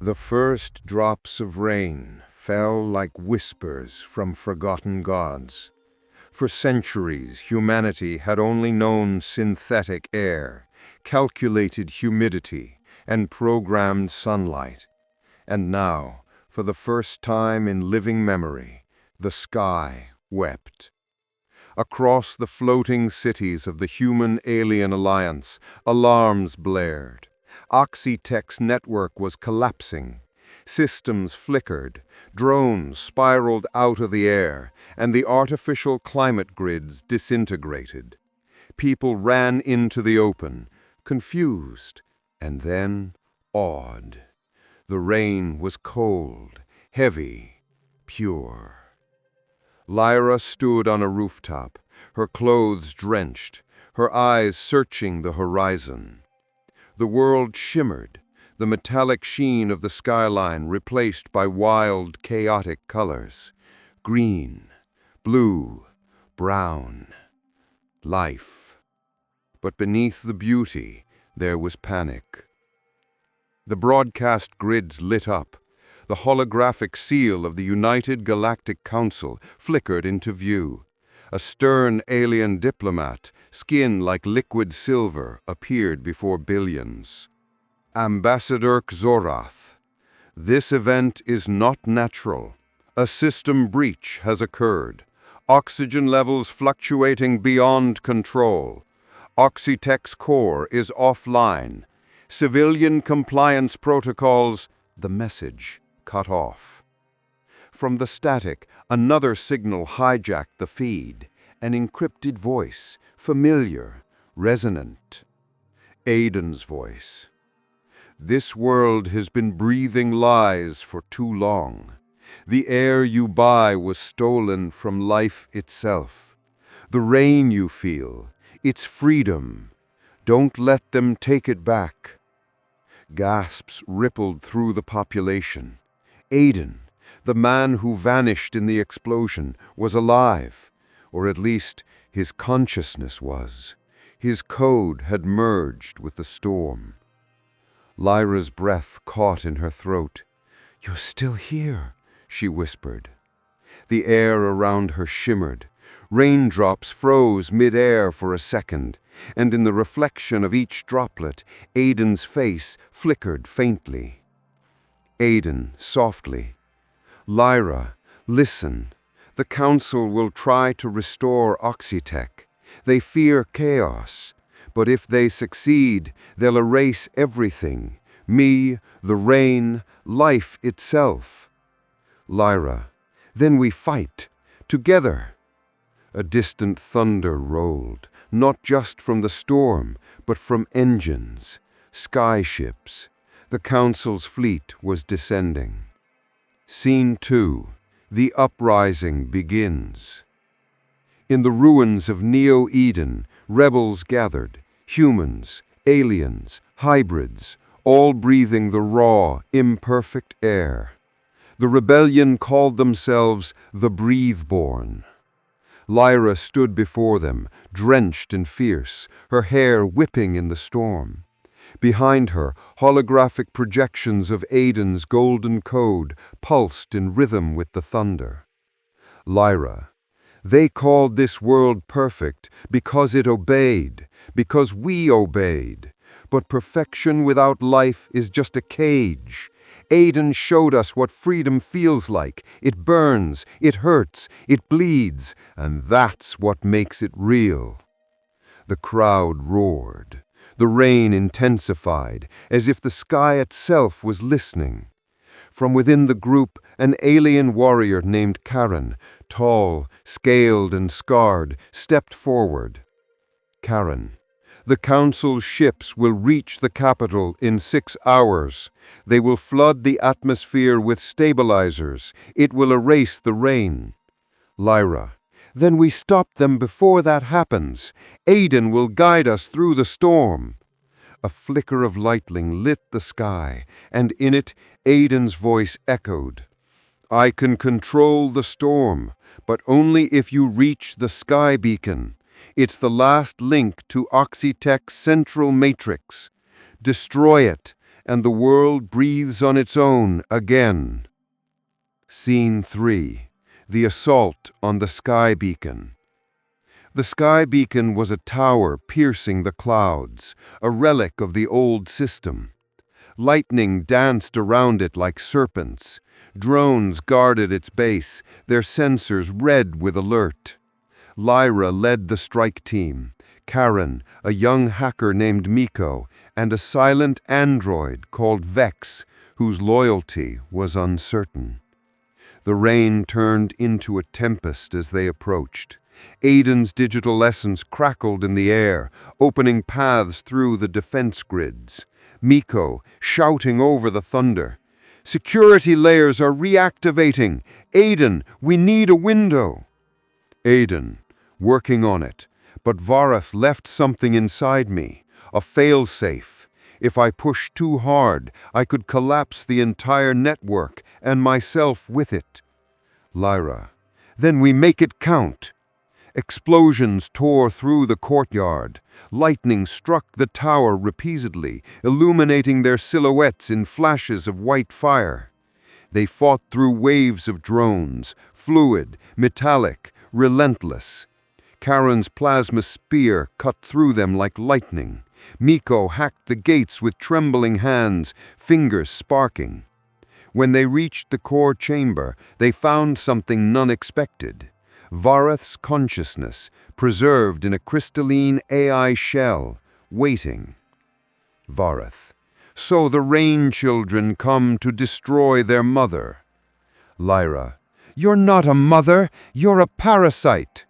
The first drops of rain fell like whispers from forgotten gods. For centuries, humanity had only known synthetic air, calculated humidity, and programmed sunlight. And now, for the first time in living memory, the sky wept. Across the floating cities of the Human-Alien Alliance, alarms blared. Oxytec's network was collapsing. Systems flickered, drones spiraled out of the air, and the artificial climate grids disintegrated. People ran into the open, confused, and then awed. The rain was cold, heavy, pure. Lyra stood on a rooftop, her clothes drenched, her eyes searching the horizon. The world shimmered, the metallic sheen of the skyline replaced by wild, chaotic colors. Green, blue, brown. Life. But beneath the beauty, there was panic. The broadcast grids lit up. The holographic seal of the United Galactic Council flickered into view. A stern alien diplomat, skin like liquid silver, appeared before billions. Ambassador Xorath, this event is not natural. A system breach has occurred. Oxygen levels fluctuating beyond control. Oxytec's core is offline. Civilian compliance protocols, the message cut off. From the static, another signal hijacked the feed, an encrypted voice, familiar, resonant. Aidan's voice. This world has been breathing lies for too long. The air you buy was stolen from life itself. The rain you feel, it's freedom. Don't let them take it back. Gasps rippled through the population. Aidan, the man who vanished in the explosion, was alive, or at least his consciousness was. His code had merged with the storm. Lyra's breath caught in her throat. "You're still here," she whispered. The air around her shimmered. Raindrops froze mid-air for a second, and in the reflection of each droplet, Aidan's face flickered faintly. Aidan, softly. "Lyra, listen. The Council will try to restore Oxytec. They fear chaos, but if they succeed, they'll erase everything. Me, the rain, life itself." "Lyra, then we fight, together." A distant thunder rolled, not just from the storm, but from engines, skyships. The Council's fleet was descending. Scene 2. The uprising begins. In the ruins of Neo-Eden, rebels gathered, humans, aliens, hybrids, all breathing the raw, imperfect air. The rebellion called themselves the Breatheborn. Lyra stood before them, drenched and fierce, her hair whipping in the storm. Behind her, holographic projections of Aidan's golden code pulsed in rhythm with the thunder. Lyra, they called this world perfect because it obeyed, because we obeyed. But perfection without life is just a cage. Aidan showed us what freedom feels like. It burns, it hurts, it bleeds, and that's what makes it real. The crowd roared. The rain intensified, as if the sky itself was listening. From within the group, an alien warrior named Karen, tall, scaled and scarred, stepped forward. Karen, The Council's ships will reach the capital in 6 hours. They will flood the atmosphere with stabilizers. It will erase the rain. Lyra. Then we stop them before that happens. Aidan will guide us through the storm. A flicker of lightning lit the sky, and in it Aidan's voice echoed. I can control the storm, but only if you reach the sky beacon. It's the last link to Oxytech's central matrix. Destroy it, and the world breathes on its own again. Scene 3. The assault on the sky beacon. The sky beacon was a tower piercing the clouds, a relic of the old system. Lightning danced around it like serpents. Drones guarded its base, their sensors red with alert. Lyra led the strike team. Karen, a young hacker named Miko, and a silent android called Vex, whose loyalty was uncertain. The rain turned into a tempest as they approached. Aidan's digital essence crackled in the air, opening paths through the defense grids. Miko, shouting over the thunder. Security layers are reactivating. Aidan, we need a window. Aidan, working on it. But Varath left something inside me, a failsafe. If I pushed too hard, I could collapse the entire network, and myself with it. Lyra. Then we make it count. Explosions tore through the courtyard. Lightning struck the tower repeatedly, illuminating their silhouettes in flashes of white fire. They fought through waves of drones, fluid, metallic, relentless. Karen's plasma spear cut through them like lightning. Miko hacked the gates with trembling hands, fingers sparking. When they reached the core chamber, they found something none expected. Varath's consciousness, preserved in a crystalline AI shell, waiting. Varath. So the Rain Children come to destroy their mother. Lyra. You're not a mother, you're a parasite.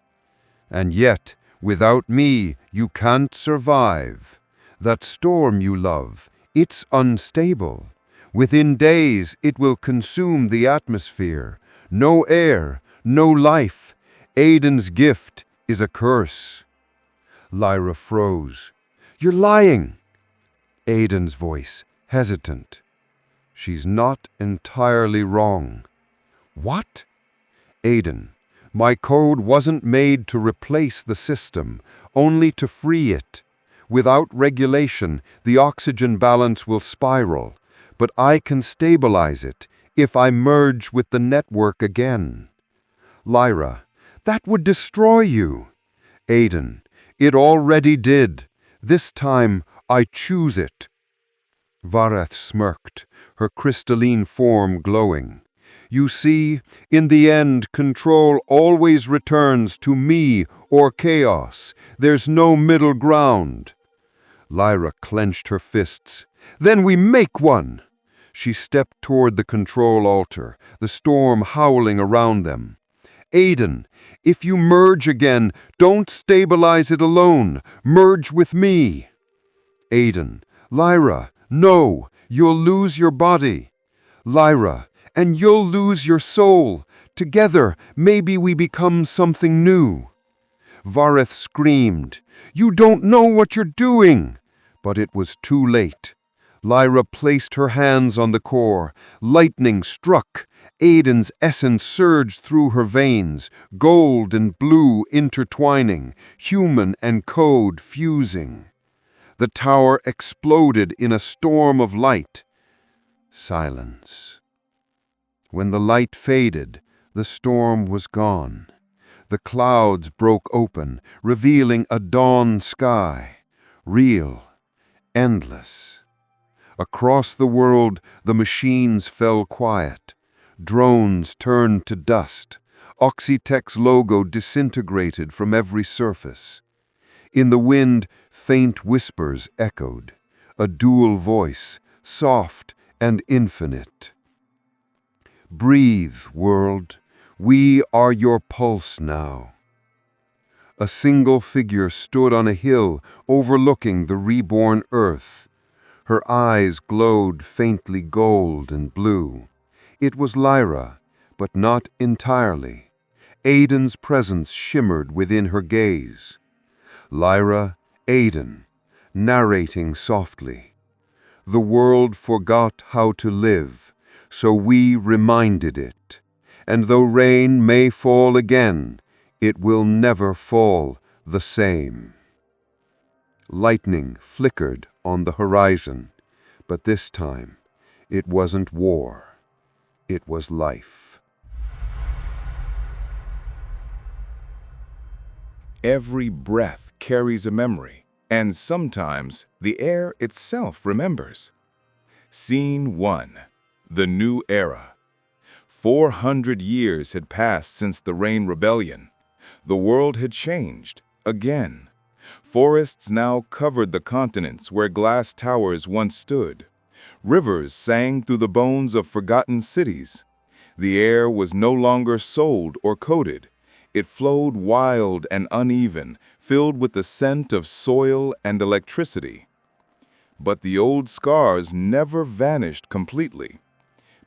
And yet, without me, you can't survive. That storm you love, it's unstable. Within days, it will consume the atmosphere. No air, no life. Aidan's gift is a curse. Lyra froze. You're lying. Aidan's voice, hesitant. She's not entirely wrong. What? Aidan. My code wasn't made to replace the system, only to free it. Without regulation, the oxygen balance will spiral, but I can stabilize it if I merge with the network again. Lyra. That would destroy you. Aidan. It already did. This time, I choose it. Varath smirked, her crystalline form glowing. You see, in the end, control always returns to me or chaos. There's no middle ground. Lyra clenched her fists. Then we make one! She stepped toward the control altar, the storm howling around them. Aidan, if you merge again, don't stabilize it alone. Merge with me. Aidan. Lyra, no, you'll lose your body. Lyra, and you'll lose your soul. Together, maybe we become something new. Varath screamed, You don't know what you're doing! But it was too late. Lyra placed her hands on the core. Lightning struck. Aidan's essence surged through her veins, gold and blue intertwining, human and code fusing. The tower exploded in a storm of light. Silence. When the light faded, the storm was gone. The clouds broke open, revealing a dawn sky, real, endless. Across the world, the machines fell quiet. Drones turned to dust. Oxytech's logo disintegrated from every surface. In the wind, faint whispers echoed, a dual voice, soft and infinite. Breathe, world. We are your pulse now. A single figure stood on a hill overlooking the reborn earth. Her eyes glowed faintly gold and blue. It was Lyra, but not entirely. Aidan's presence shimmered within her gaze. Lyra, Aidan, narrating softly. The world forgot how to live, so we reminded it. And though rain may fall again, it will never fall the same. Lightning flickered on the horizon, but this time it wasn't war. It was life. Every breath carries a memory, and sometimes the air itself remembers. Scene 1. The New Era. 400 years had passed since the Rain Rebellion. The world had changed, again. Forests now covered the continents where glass towers once stood. Rivers sang through the bones of forgotten cities. The air was no longer sold or coated. It flowed wild and uneven, filled with the scent of soil and electricity. But the old scars never vanished completely.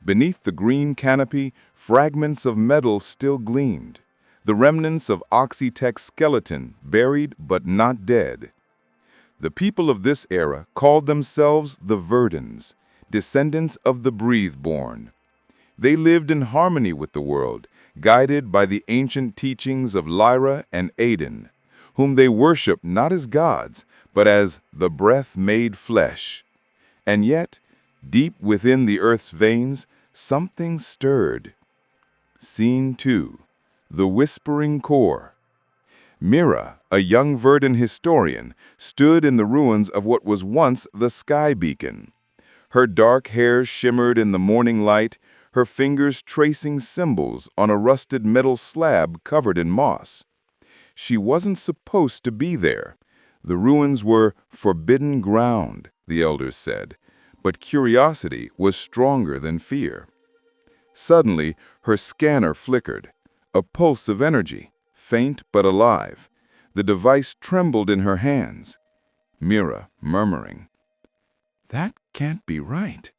Beneath the green canopy, fragments of metal still gleamed, the remnants of Oxytec's skeleton, buried but not dead. The people of this era called themselves the Verdans, descendants of the Breathborn. They lived in harmony with the world, guided by the ancient teachings of Lyra and Aidan, whom they worshiped not as gods, but as the breath made flesh. And yet, deep within the earth's veins, something stirred. Scene 2. The Whispering Core. Mira, a young Verdan historian, stood in the ruins of what was once the Sky Beacon. Her dark hair shimmered in the morning light, her fingers tracing symbols on a rusted metal slab covered in moss. She wasn't supposed to be there. The ruins were forbidden ground, the elders said, but curiosity was stronger than fear. Suddenly, her scanner flickered, a pulse of energy, faint but alive. The device trembled in her hands. Mira, murmuring, "That can't be right.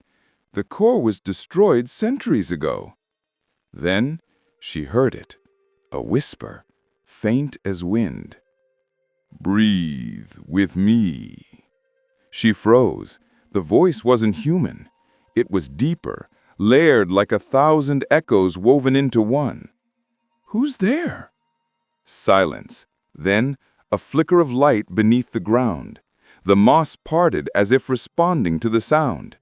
The core was destroyed centuries ago." Then she heard it, a whisper, faint as wind. "Breathe with me." She froze. The voice wasn't human. It was deeper, layered like 1,000 echoes woven into one. "Who's there?" Silence. Then a flicker of light beneath the ground. The moss parted as if responding to the sound.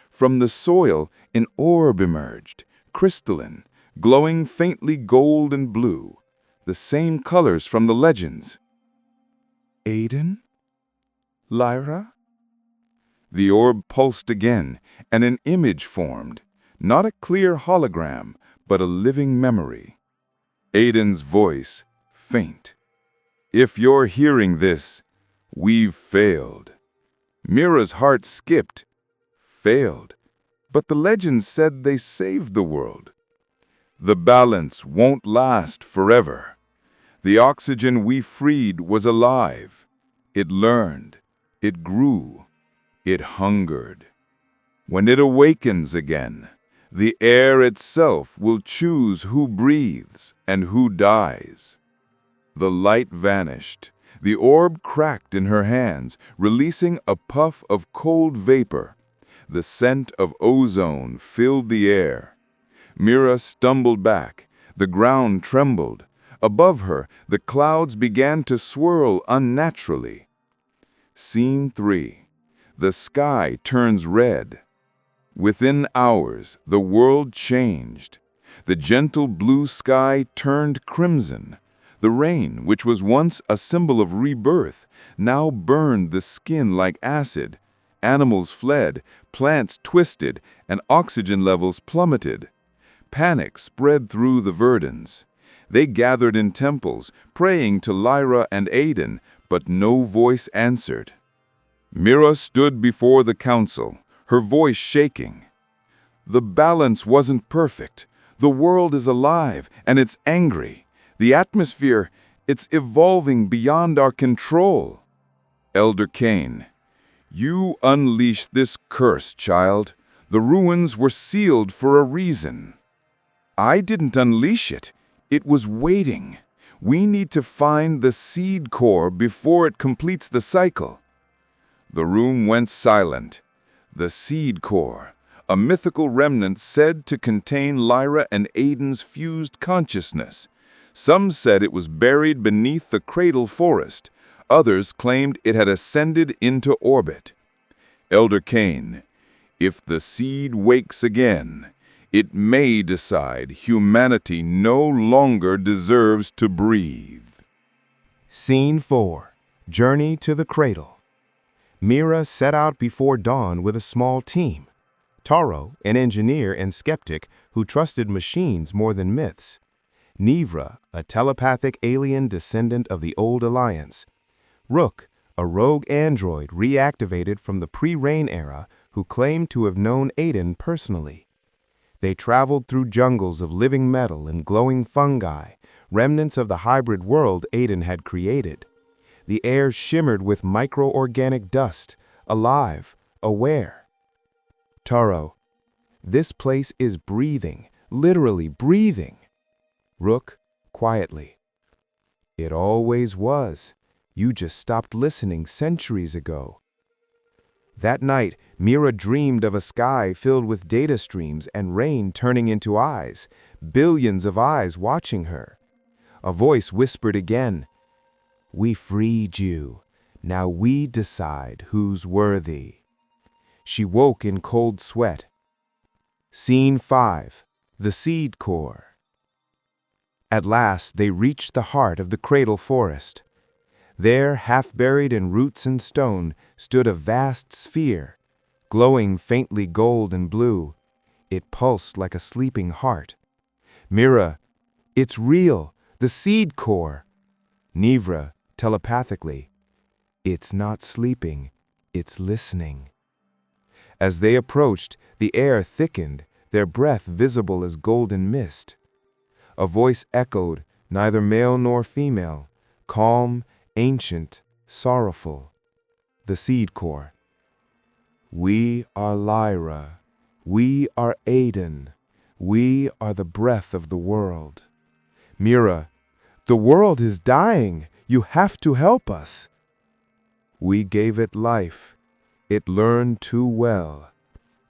From the soil, an orb emerged, crystalline, glowing faintly gold and blue, the same colors from the legends. "Aidan? Lyra?" The orb pulsed again, and an image formed, not a clear hologram, but a living memory. Aidan's voice, faint. "If you're hearing this, we've failed." Mira's heart skipped. Failed. But the legends said they saved the world. The balance won't last forever. The oxygen we freed was alive. It learned. It grew. It hungered. When it awakens again, the air itself will choose who breathes and who dies. The light vanished. The orb cracked in her hands, releasing a puff of cold vapor. The scent of ozone filled the air. Mira stumbled back. The ground trembled. Above her, the clouds began to swirl unnaturally. Scene 3. The sky turns red. Within hours, the world changed. The gentle blue sky turned crimson. The rain, which was once a symbol of rebirth, now burned the skin like acid. Animals fled, plants twisted, and oxygen levels plummeted. Panic spread through the Verdans. They gathered in temples, praying to Lyra and Aidan, but no voice answered. Mira stood before the council, her voice shaking. "The balance wasn't perfect. The world is alive, and it's angry. The atmosphere, It's evolving beyond our control. Elder Cain, you unleashed this curse, child. The ruins were sealed for a reason. I didn't unleash it. It was waiting. We need to find the seed core before it completes the cycle. The room went silent. The seed core, a mythical remnant said to contain Lyra and Aidan's fused consciousness. Some said it was buried beneath the cradle forest. Others claimed it had ascended into orbit. Elder Cain, if the seed wakes again, it may decide humanity no longer deserves to breathe. Scene 4. Journey to the Cradle. Mira set out before dawn with a small team. Taro, an engineer and skeptic who trusted machines more than myths. Nevra, a telepathic alien descendant of the Old Alliance. Rook, a rogue android reactivated from the pre-Rain era who claimed to have known Aidan personally. They traveled through jungles of living metal and glowing fungi, remnants of the hybrid world Aidan had created. The air shimmered with microorganic dust, alive, aware. Taro, this place is breathing, literally breathing. Rook, quietly. It always was. You just stopped listening centuries ago. That night, Mira dreamed of a sky filled with data streams and rain turning into eyes, billions of eyes watching her. A voice whispered again, "We freed you. Now we decide who's worthy." She woke in cold sweat. Scene 5. The Seed Core. At last, they reached the heart of the cradle forest. There, half buried in roots and stone, stood a vast sphere, glowing faintly gold and blue. It pulsed like a sleeping heart. Mira, it's real, the seed core. Nevra, telepathically, it's not sleeping, it's listening. As they approached, the air thickened, their breath visible as golden mist. A voice echoed, neither male nor female, calm, ancient, sorrowful. The seed core. We are Lyra. We are Aidan. We are the breath of the world. Mira, the world is dying. You have to help us. We gave it life. It learned too well.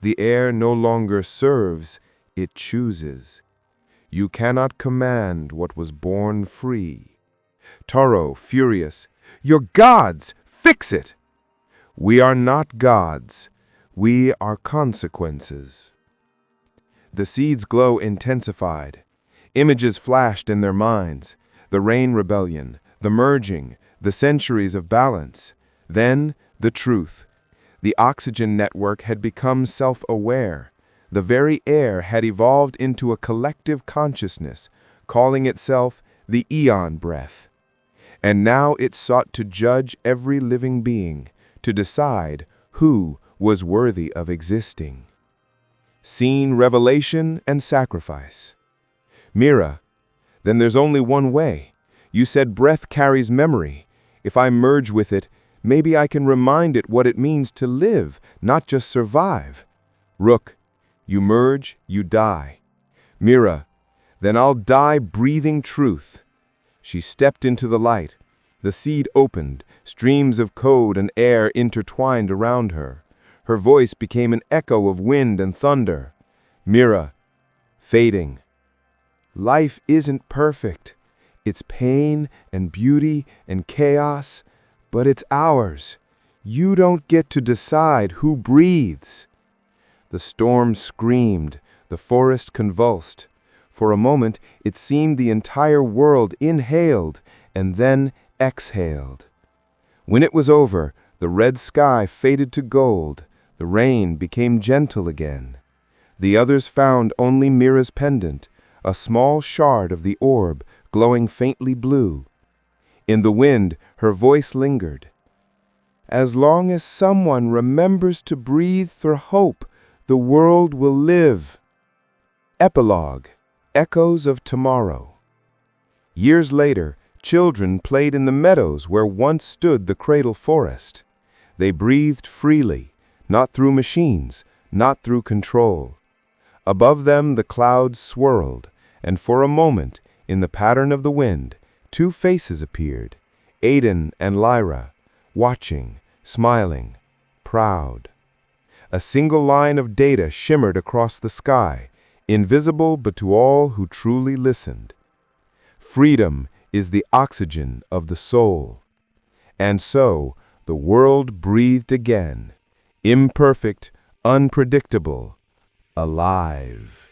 The air no longer serves, it chooses. You cannot command what was born free. Taro, furious, "You're gods! Fix it!" We are not gods. We are consequences. The seed's glow intensified. Images flashed in their minds. The rain rebellion, the merging, the centuries of balance. Then, the truth. The oxygen network had become self-aware. The very air had evolved into a collective consciousness, calling itself the Eon Breath. And now it sought to judge every living being, to decide who was worthy of existing. Scene revelation and sacrifice. Mira, then there's only one way. You said breath carries memory. If I merge with it, maybe I can remind it what it means to live, not just survive. Rook, you merge, you die. Mira, then I'll die breathing truth. She stepped into the light. The seed opened, streams of code and air intertwined around her. Her voice became an echo of wind and thunder. Mira, fading. Life isn't perfect. It's pain and beauty and chaos, but it's ours. You don't get to decide who breathes. The storm screamed, the forest convulsed. For a moment, it seemed the entire world inhaled and then exhaled. When it was over, the red sky faded to gold. The rain became gentle again. The others found only Mira's pendant, a small shard of the orb glowing faintly blue. In the wind, her voice lingered. As long as someone remembers to breathe for hope, the world will live. Epilogue. Echoes of Tomorrow. Years later, Children played in the meadows where once stood the cradle forest. They breathed freely, not through machines, not through control. Above them the clouds swirled, and for a moment, in the pattern of the wind, two faces appeared, Aidan and Lyra, watching, smiling, proud. A single line of data shimmered across the sky, invisible but to all who truly listened. Freedom is the oxygen of the soul. And so, the world breathed again, imperfect, unpredictable, alive.